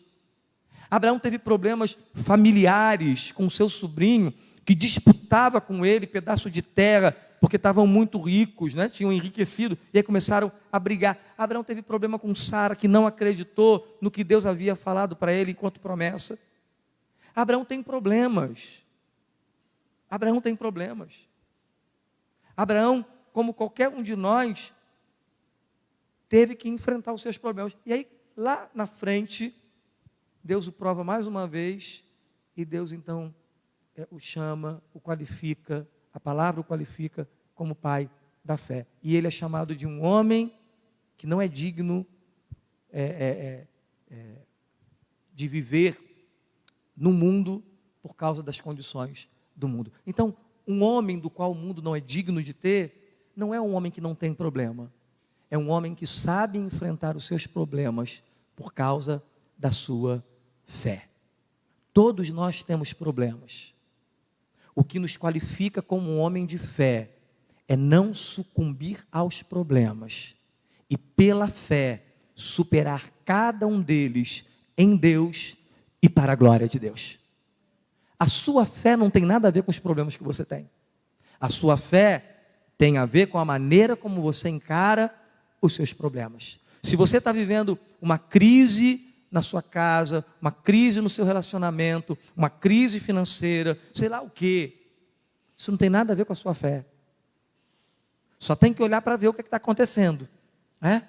Abraão teve problemas familiares com seu sobrinho, que disputava com ele pedaço de terra, porque estavam muito ricos, né? Tinham enriquecido, e aí começaram a brigar. Abraão teve problema com Sara, que não acreditou no que Deus havia falado para ele enquanto promessa. Abraão tem problemas. Abraão tem problemas. Abraão, como qualquer um de nós, teve que enfrentar os seus problemas. E aí, lá na frente, Deus o prova mais uma vez, e Deus então o chama, o qualifica, a palavra o qualifica como pai da fé. E ele é chamado de um homem que não é digno de viver no mundo por causa das condições do mundo. Então, um homem do qual o mundo não é digno de ter, não é um homem que não tem problema. É um homem que sabe enfrentar os seus problemas por causa da sua fé. Todos nós temos problemas. O que nos qualifica como um homem de fé é não sucumbir aos problemas e, pela fé, superar cada um deles em Deus e para a glória de Deus. A sua fé não tem nada a ver com os problemas que você tem. A sua fé tem a ver com a maneira como você encara os seus problemas. Se você está vivendo uma crise na sua casa, uma crise no seu relacionamento, uma crise financeira, sei lá o quê, isso não tem nada a ver com a sua fé. Só tem que olhar para ver o que está acontecendo, né?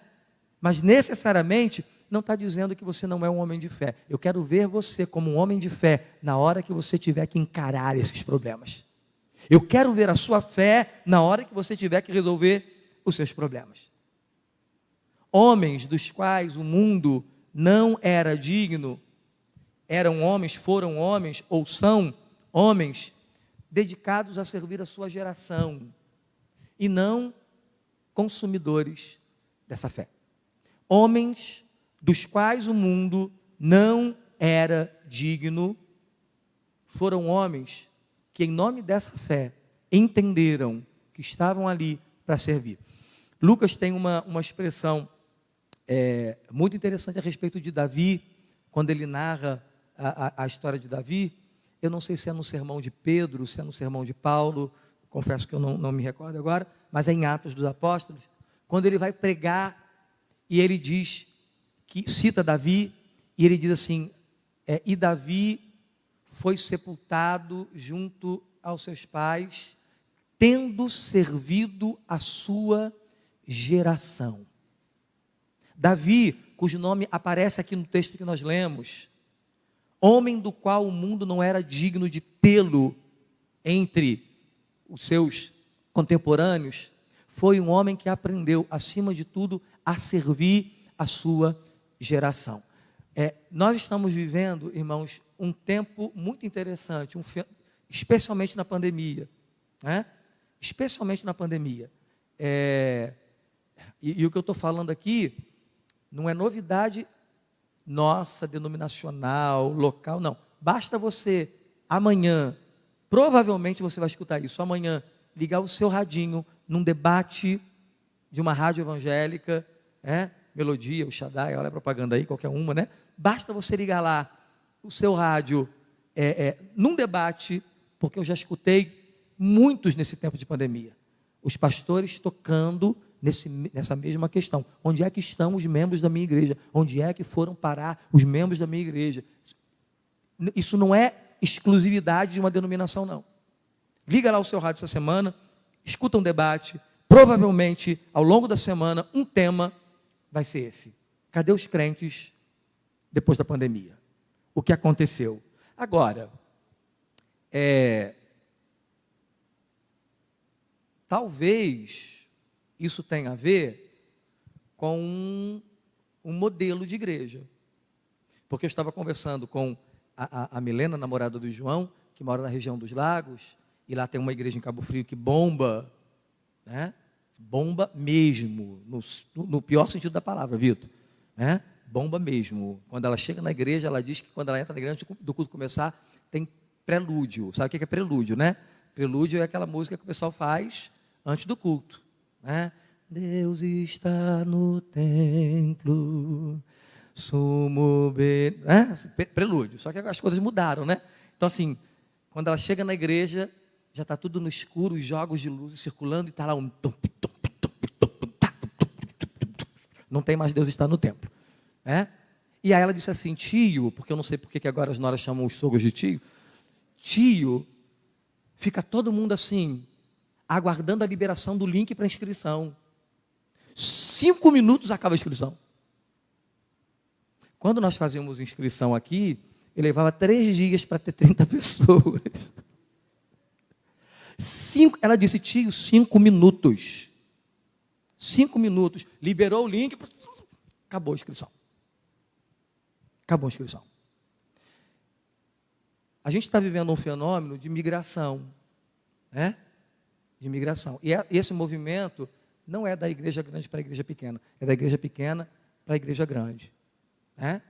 Mas necessariamente não está dizendo que você não é um homem de fé. Eu quero ver você como um homem de fé na hora que você tiver que encarar esses problemas. Eu quero ver a sua fé na hora que você tiver que resolver os seus problemas. Homens dos quais o mundo não era digno, eram homens, foram homens ou são homens dedicados a servir a sua geração e não consumidores dessa fé. Homens dos quais o mundo não era digno, foram homens que, em nome dessa fé, entenderam que estavam ali para servir. Lucas tem uma expressão muito interessante a respeito de Davi, quando ele narra a história de Davi. Eu não sei se é no sermão de Pedro, se é no sermão de Paulo, confesso que eu não me recordo agora, mas é em Atos dos Apóstolos, quando ele vai pregar, e ele diz, que cita Davi, e ele diz assim, e Davi foi sepultado junto aos seus pais, tendo servido a sua geração. Davi, cujo nome aparece aqui no texto que nós lemos, homem do qual o mundo não era digno de tê-lo entre os seus contemporâneos, foi um homem que aprendeu, acima de tudo, a servir a sua geração. Nós estamos vivendo, irmãos, um tempo muito interessante, especialmente na pandemia, né? Especialmente na pandemia. E o que eu estou falando aqui não é novidade nossa, denominacional, local, não. Basta você, amanhã, provavelmente você vai escutar isso, amanhã, ligar o seu radinho num debate de uma rádio evangélica, Melodia, o Shaddai, olha a propaganda aí, qualquer uma, né? Basta você ligar lá o seu rádio num debate porque eu já escutei muitos nesse tempo de pandemia. Os pastores tocando nessa mesma questão. Onde é que estão os membros da minha igreja? Onde é que foram parar os membros da minha igreja? Isso não é exclusividade de uma denominação, não. Liga lá o seu rádio essa semana, escuta um debate, provavelmente, ao longo da semana, um tema vai ser esse. Cadê os crentes depois da pandemia? O que aconteceu? Agora, talvez isso tenha a ver com um modelo de igreja. Porque eu estava conversando com a Milena, namorada do João, que mora na região dos Lagos, e lá tem uma igreja em Cabo Frio que bomba, né? Bomba mesmo, no pior sentido da palavra, Vitor, né? Bomba mesmo. Quando ela chega na igreja, ela diz que quando ela entra na igreja, antes do culto começar, tem prelúdio. Sabe o que é prelúdio, né? Prelúdio é aquela música que o pessoal faz antes do culto, né? Deus está no templo, sumo bem, né? Prelúdio. Só que as coisas mudaram, né? Então assim, quando ela chega na igreja, já está tudo no escuro, os jogos de luz circulando e está lá um não tem mais Deus está no templo, né? E aí ela disse assim, tio, porque eu não sei porque que agora as noras chamam os sogros de tio, fica todo mundo assim, aguardando a liberação do link para inscrição. 5 minutos acaba a inscrição. Quando nós fazíamos inscrição aqui, eu levava 3 dias para ter 30 pessoas. Ela disse, tio, 5 minutos. 5 minutos. Liberou o link, acabou a inscrição. Acabou a inscrição. A gente está vivendo um fenômeno de migração, né? De migração. E esse movimento não é da igreja grande para a igreja pequena, é da igreja pequena para a igreja grande, né?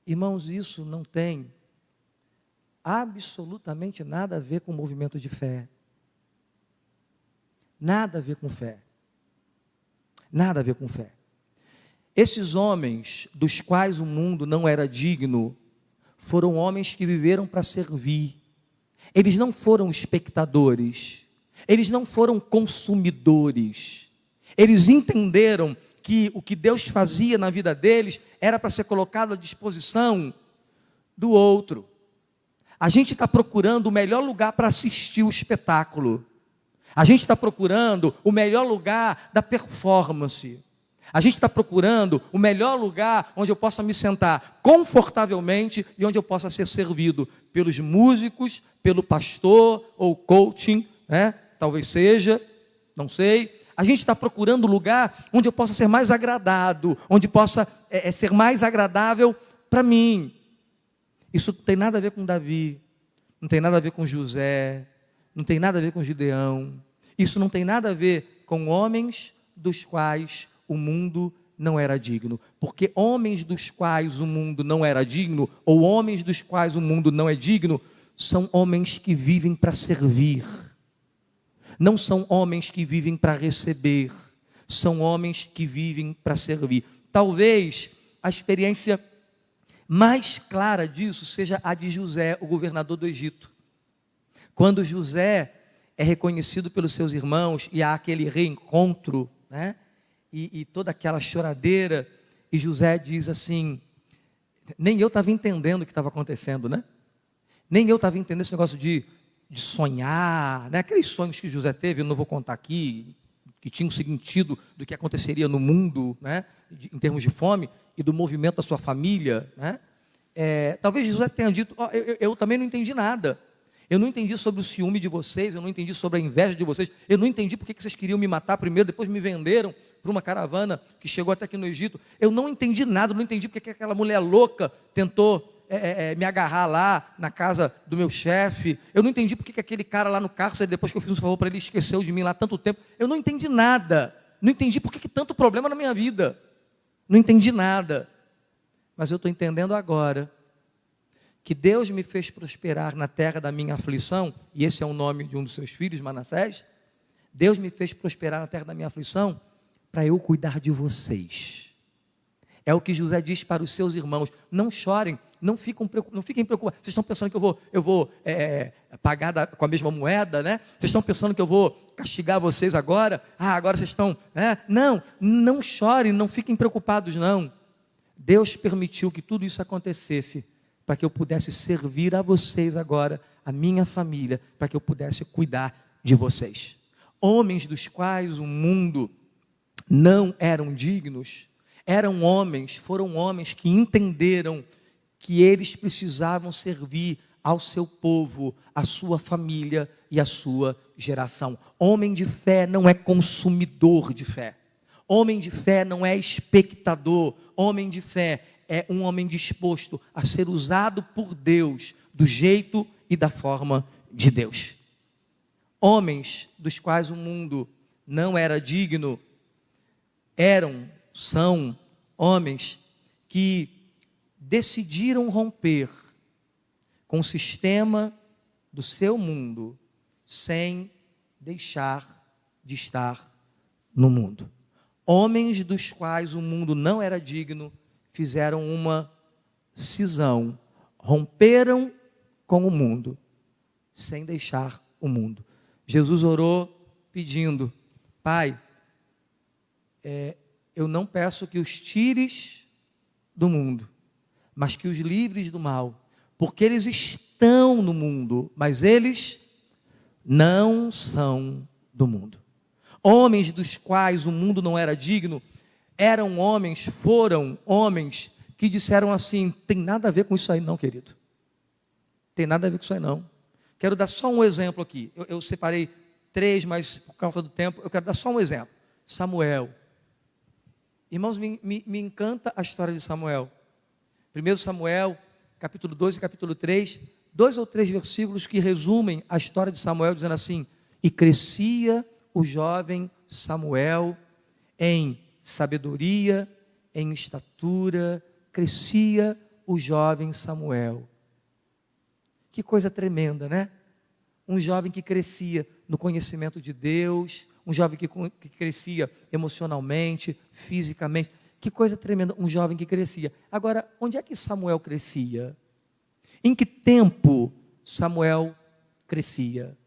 Irmãos, isso não tem absolutamente nada a ver com o movimento de fé. Nada a ver com fé. Nada a ver com fé. Esses homens, dos quais o mundo não era digno, foram homens que viveram para servir. Eles não foram espectadores. Eles não foram consumidores. Eles entenderam que o que Deus fazia na vida deles era para ser colocado à disposição do outro. A gente está procurando o melhor lugar para assistir o espetáculo. A gente está procurando o melhor lugar da performance. A gente está procurando o melhor lugar onde eu possa me sentar confortavelmente e onde eu possa ser servido pelos músicos, pelo pastor ou coaching, né? Talvez seja, não sei. A gente está procurando um lugar onde eu possa ser mais agradado, onde possa ser mais agradável para mim. Isso não tem nada a ver com Davi, não tem nada a ver com José, não tem nada a ver com Gideão. Isso não tem nada a ver com homens dos quais o mundo não era digno. Porque homens dos quais o mundo não era digno, ou homens dos quais o mundo não é digno, são homens que vivem para servir. Não são homens que vivem para receber. São homens que vivem para servir. Talvez a experiência mais clara disso seja a de José, o governador do Egito. Quando José é reconhecido pelos seus irmãos e há aquele reencontro, né? E toda aquela choradeira, e José diz assim, nem eu estava entendendo o que estava acontecendo, né? Nem eu estava entendendo esse negócio de sonhar, né? Aqueles sonhos que José teve, eu não vou contar aqui, que tinham sentido do que aconteceria no mundo, né? Em termos de fome, e do movimento da sua família, né? Talvez José tenha dito, eu também não entendi nada. Eu não entendi sobre o ciúme de vocês, eu não entendi sobre a inveja de vocês, eu não entendi porque vocês queriam me matar primeiro, depois me venderam para uma caravana que chegou até aqui no Egito. Eu não entendi nada, eu não entendi porque aquela mulher louca tentou me agarrar lá na casa do meu chefe. Eu não entendi porque aquele cara lá no cárcere, depois que eu fiz um favor para ele, esqueceu de mim lá tanto tempo. Eu não entendi nada, não entendi porque que tanto problema na minha vida. Não entendi nada, mas eu estou entendendo agora que Deus me fez prosperar na terra da minha aflição, e esse é o nome de um dos seus filhos, Manassés. Deus me fez prosperar na terra da minha aflição para eu cuidar de vocês. É o que José diz para os seus irmãos: não chorem, não fiquem preocupados. Vocês estão pensando que eu vou pagar com a mesma moeda, né? Vocês estão pensando que eu vou castigar vocês agora? Agora vocês estão... Não chorem, não fiquem preocupados, não. Deus permitiu que tudo isso acontecesse para que eu pudesse servir a vocês agora, a minha família, para que eu pudesse cuidar de vocês. Homens dos quais o mundo não eram dignos, foram homens que entenderam que eles precisavam servir ao seu povo, à sua família e à sua geração. Homem de fé não é consumidor de fé. Homem de fé não é espectador. Homem de fé é um homem disposto a ser usado por Deus, do jeito e da forma de Deus. Homens dos quais o mundo não era digno, são homens que decidiram romper com o sistema do seu mundo, sem deixar de estar no mundo. Homens dos quais o mundo não era digno, fizeram uma cisão, romperam com o mundo, sem deixar o mundo. Jesus orou pedindo: Pai, eu não peço que os tires do mundo, mas que os livres do mal, porque eles estão no mundo, mas eles não são do mundo. Homens dos quais o mundo não era digno, foram homens que disseram assim: tem nada a ver com isso aí não, querido. Tem nada a ver com isso aí não. Quero dar só um exemplo aqui. Eu separei 3, mas por causa do tempo, eu quero dar só um exemplo. Samuel. Irmãos, me encanta a história de Samuel. 1 Samuel, capítulo 2 e capítulo 3, 2 ou 3 versículos que resumem a história de Samuel, dizendo assim: e crescia o jovem Samuel em sabedoria, em estatura, crescia o jovem Samuel. Que coisa tremenda, né? Um jovem que crescia no conhecimento de Deus, um jovem que crescia emocionalmente, fisicamente. Que coisa tremenda, um jovem que crescia. Agora, onde é que Samuel crescia? Em que tempo Samuel crescia?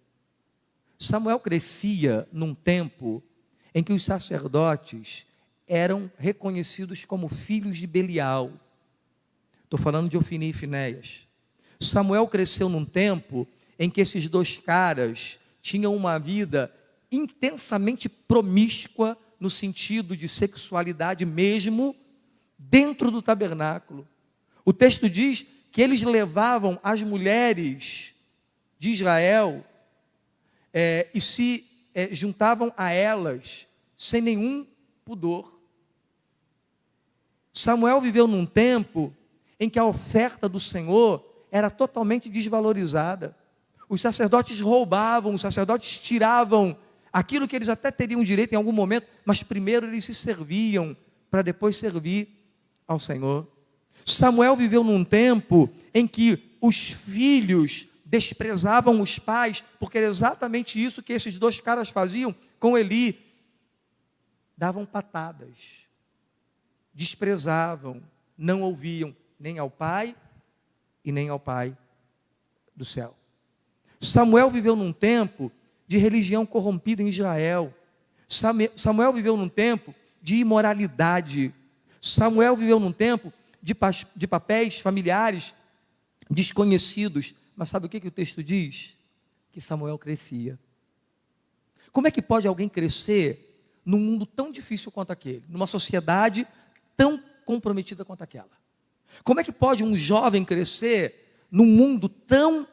Samuel crescia num tempo em que os sacerdotes eram reconhecidos como filhos de Belial. Estou falando de Ofni e Finéias. Samuel cresceu num tempo em que esses dois caras tinham uma vida intensamente promíscua, no sentido de sexualidade mesmo, dentro do tabernáculo. O texto diz que eles levavam as mulheres de Israel e se juntavam a elas sem nenhum pudor. Samuel viveu num tempo em que a oferta do Senhor era totalmente desvalorizada. Os sacerdotes roubavam, os sacerdotes tiravam aquilo que eles até teriam direito em algum momento, mas primeiro eles se serviam para depois servir ao Senhor. Samuel viveu num tempo em que os filhos desprezavam os pais, porque era exatamente isso que esses dois caras faziam com Eli. Davam patadas, desprezavam, não ouviam nem ao pai e nem ao pai do céu. Samuel viveu num tempo de religião corrompida em Israel. Samuel viveu num tempo de imoralidade. Samuel viveu num tempo de papéis familiares desconhecidos. Mas sabe o que o texto diz? Que Samuel crescia. Como é que pode alguém crescer num mundo tão difícil quanto aquele? Numa sociedade tão comprometida quanto aquela? Como é que pode um jovem crescer num mundo tão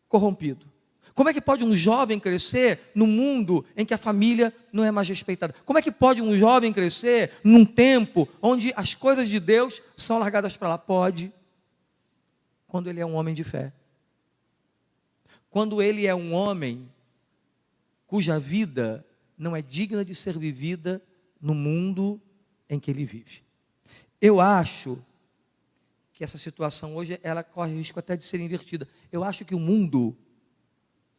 corrompido? Como é que pode um jovem crescer num mundo em que a família não é mais respeitada? Como é que pode um jovem crescer num tempo onde as coisas de Deus são largadas para lá? Pode, quando ele é um homem de fé. Quando ele é um homem cuja vida não é digna de ser vivida no mundo em que ele vive. Eu acho que essa situação hoje, ela corre o risco até de ser invertida. Eu acho que o mundo,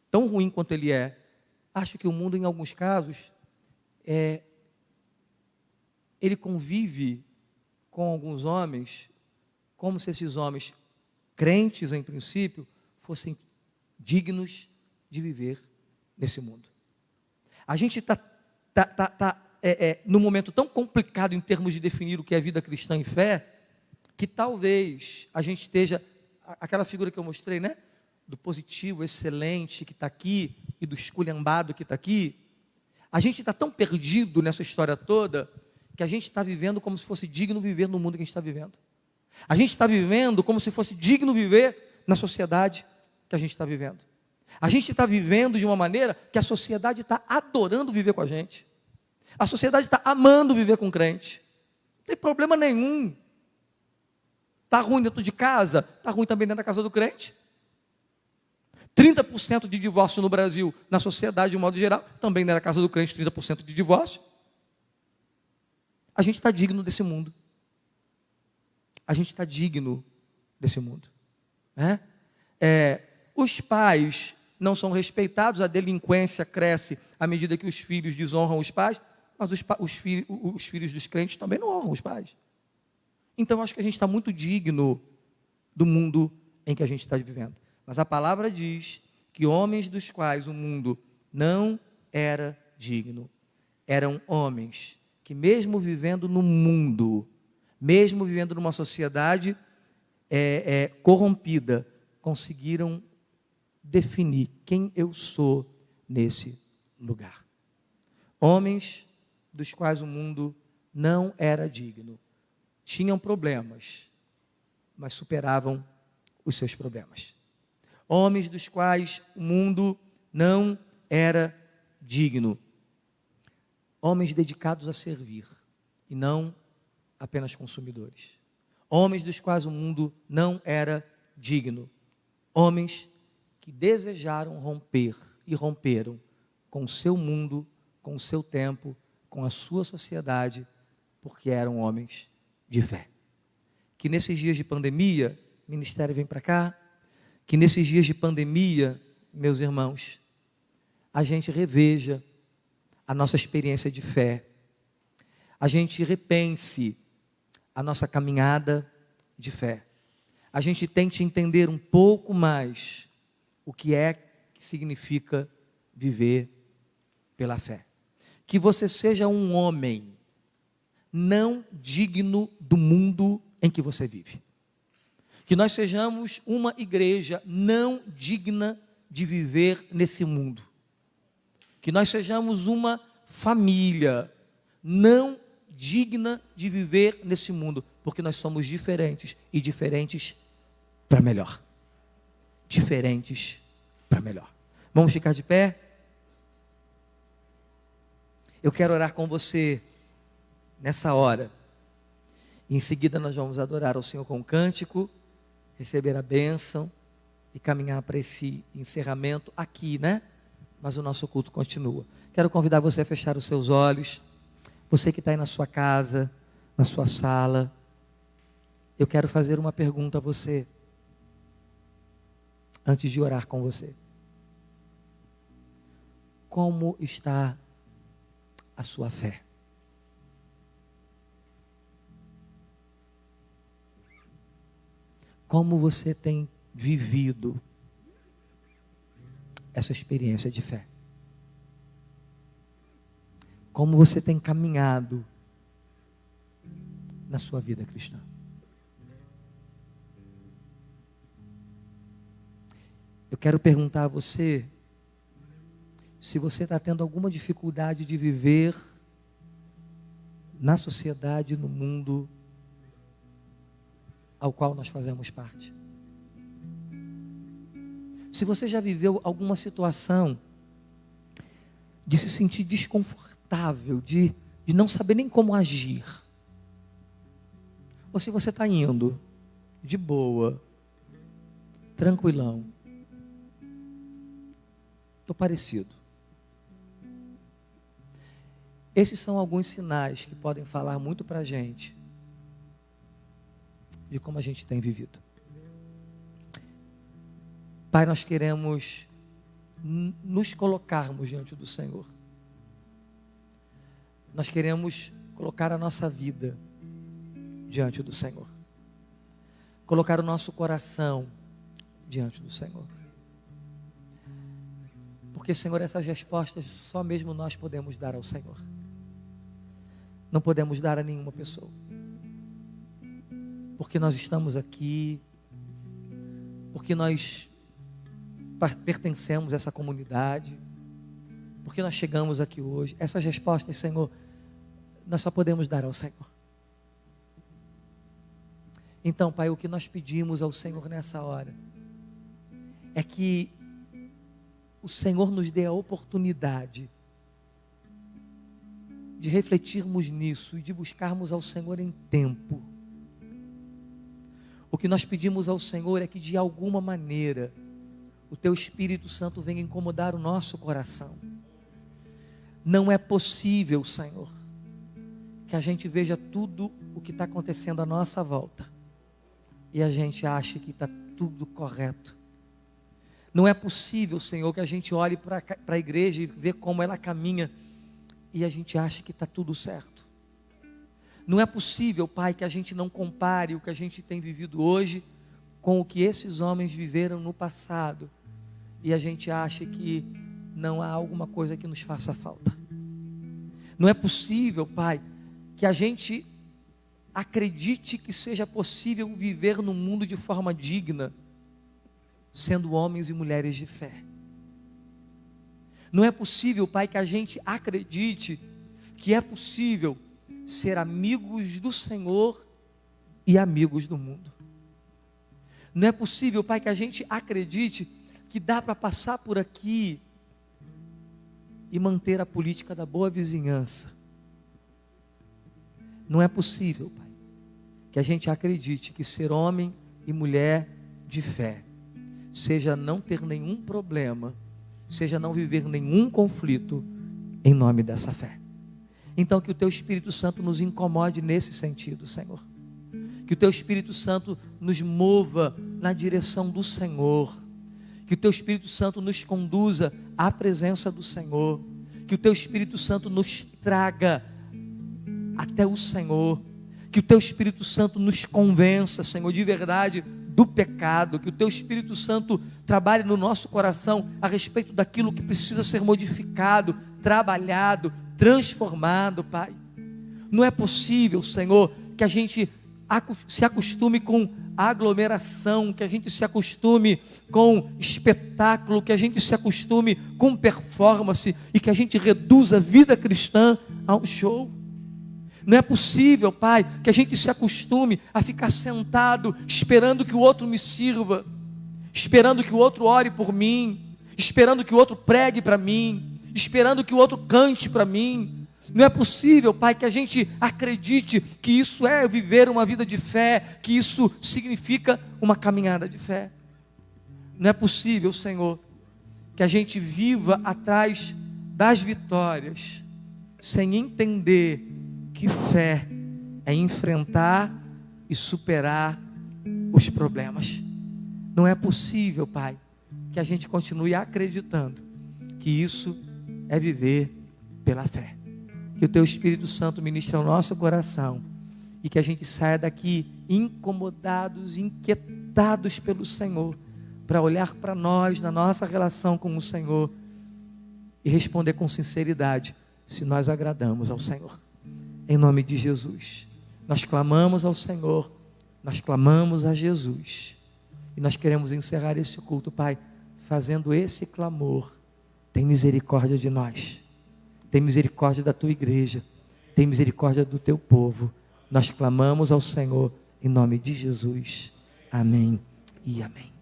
tão ruim quanto ele é, acho que o mundo, em alguns casos, ele convive com alguns homens, como se esses homens, crentes em princípio, fossem dignos de viver nesse mundo. A gente está num momento tão complicado em termos de definir o que é vida cristã e fé, que talvez a gente esteja, aquela figura que eu mostrei, né? Do positivo, excelente, que está aqui, e do esculhambado que está aqui, a gente está tão perdido nessa história toda, que a gente está vivendo como se fosse digno viver no mundo que a gente está vivendo. A gente está vivendo como se fosse digno viver na sociedade que a gente está vivendo. A gente está vivendo de uma maneira que a sociedade está adorando viver com a gente. A sociedade está amando viver com crente. Não tem problema nenhum. Está ruim dentro de casa? Está ruim também dentro da casa do crente. 30% de divórcio no Brasil, na sociedade de um modo geral, também na casa do crente, 30% de divórcio. A gente está digno desse mundo. A gente está digno desse mundo. Né? Os pais não são respeitados, a delinquência cresce à medida que os filhos desonram os pais, mas os filhos dos crentes também não honram os pais. Então, acho que a gente está muito digno do mundo em que a gente está vivendo. Mas a palavra diz que homens dos quais o mundo não era digno, eram homens que mesmo vivendo no mundo, mesmo vivendo numa sociedade corrompida, conseguiram definir quem eu sou nesse lugar. Homens dos quais o mundo não era digno. Tinham problemas, mas superavam os seus problemas. Homens dos quais o mundo não era digno. Homens dedicados a servir e não apenas consumidores. Homens dos quais o mundo não era digno. Homens que desejaram romper e romperam com o seu mundo, com o seu tempo, com a sua sociedade, porque eram homens de fé. Que nesses dias de pandemia, o ministério vem para cá, que nesses dias de pandemia, meus irmãos, a gente reveja a nossa experiência de fé, a gente repense a nossa caminhada de fé, a gente tente entender um pouco mais o que significa viver pela fé. Que você seja um homem não digno do mundo em que você vive. Que nós sejamos uma igreja não digna de viver nesse mundo. Que nós sejamos uma família não digna de viver nesse mundo, porque nós somos diferentes e diferentes para melhor. Diferentes para melhor. Vamos ficar de pé? Eu quero orar com você nessa hora. E em seguida nós vamos adorar ao Senhor com um cântico, receber a bênção e caminhar para esse encerramento aqui, né? Mas o nosso culto continua. Quero convidar você a fechar os seus olhos. Você que está aí na sua casa, na sua sala. Eu quero fazer uma pergunta a você, antes de orar com você. Como está a sua fé? Como você tem vivido essa experiência de fé? Como você tem caminhado na sua vida cristã? Eu quero perguntar a você se você está tendo alguma dificuldade de viver na sociedade, no mundo ao qual nós fazemos parte. Se você já viveu alguma situação de se sentir desconfortável, de não saber nem como agir, ou se você está indo de boa, tranquilão, estou parecido. Esses são alguns sinais que podem falar muito para a gente de como a gente tem vivido. Pai, nós queremos nos colocarmos diante do Senhor. Nós queremos colocar a nossa vida diante do Senhor. Colocar o nosso coração diante do Senhor. Porque, Senhor, essas respostas só mesmo nós podemos dar ao Senhor. Não podemos dar a nenhuma pessoa. Porque nós estamos aqui, porque nós pertencemos a essa comunidade, porque nós chegamos aqui hoje. Essas respostas, Senhor, nós só podemos dar ao Senhor. Então, Pai, o que nós pedimos ao Senhor nessa hora é que o Senhor nos dê a oportunidade de refletirmos nisso e de buscarmos ao Senhor em tempo. O que nós pedimos ao Senhor é que de alguma maneira o Teu Espírito Santo venha incomodar o nosso coração. Não é possível, Senhor, que a gente veja tudo o que está acontecendo à nossa volta e a gente ache que está tudo correto. Não é possível, Senhor, que a gente olhe para a igreja e vê como ela caminha e a gente ache que está tudo certo. Não é possível, Pai, que a gente não compare o que a gente tem vivido hoje com o que esses homens viveram no passado e a gente ache que não há alguma coisa que nos faça falta. Não é possível, Pai, que a gente acredite que seja possível viver no mundo de forma digna, sendo homens e mulheres de fé. Não é possível, Pai, que a gente acredite que é possível ser amigos do Senhor e amigos do mundo. Não é possível, Pai, que a gente acredite que dá para passar por aqui e manter a política da boa vizinhança. Não é possível, Pai, que a gente acredite que ser homem e mulher de fé seja não ter nenhum problema, seja não viver nenhum conflito em nome dessa fé. Então que o Teu Espírito Santo nos incomode nesse sentido, Senhor. Que o Teu Espírito Santo nos mova na direção do Senhor. Que o Teu Espírito Santo nos conduza à presença do Senhor. Que o Teu Espírito Santo nos traga até o Senhor. Que o Teu Espírito Santo nos convença, Senhor, de verdade do pecado. Que o Teu Espírito Santo trabalhe no nosso coração a respeito daquilo que precisa ser modificado, trabalhado, transformado, Pai. Não é possível, Senhor, que a gente se acostume com aglomeração, que a gente se acostume com espetáculo, que a gente se acostume com performance e que a gente reduza a vida cristã a um show. Não é possível, Pai, que a gente se acostume a ficar sentado esperando que o outro me sirva, esperando que o outro ore por mim, esperando que o outro pregue para mim, esperando que o outro cante para mim. Não é possível, Pai, que a gente acredite que isso é viver uma vida de fé, que isso significa uma caminhada de fé. Não é possível, Senhor, que a gente viva atrás das vitórias, sem entender que fé é enfrentar e superar os problemas. Não é possível, Pai, que a gente continue acreditando que isso é viver pela fé. Que o Teu Espírito Santo ministre ao nosso coração e que a gente saia daqui incomodados, inquietados pelo Senhor, para olhar para nós, na nossa relação com o Senhor e responder com sinceridade se nós agradamos ao Senhor. Em nome de Jesus, nós clamamos ao Senhor, nós clamamos a Jesus e nós queremos encerrar esse culto, Pai, fazendo esse clamor. Tem misericórdia de nós, tem misericórdia da Tua igreja, tem misericórdia do Teu povo. Nós clamamos ao Senhor em nome de Jesus. Amém e amém.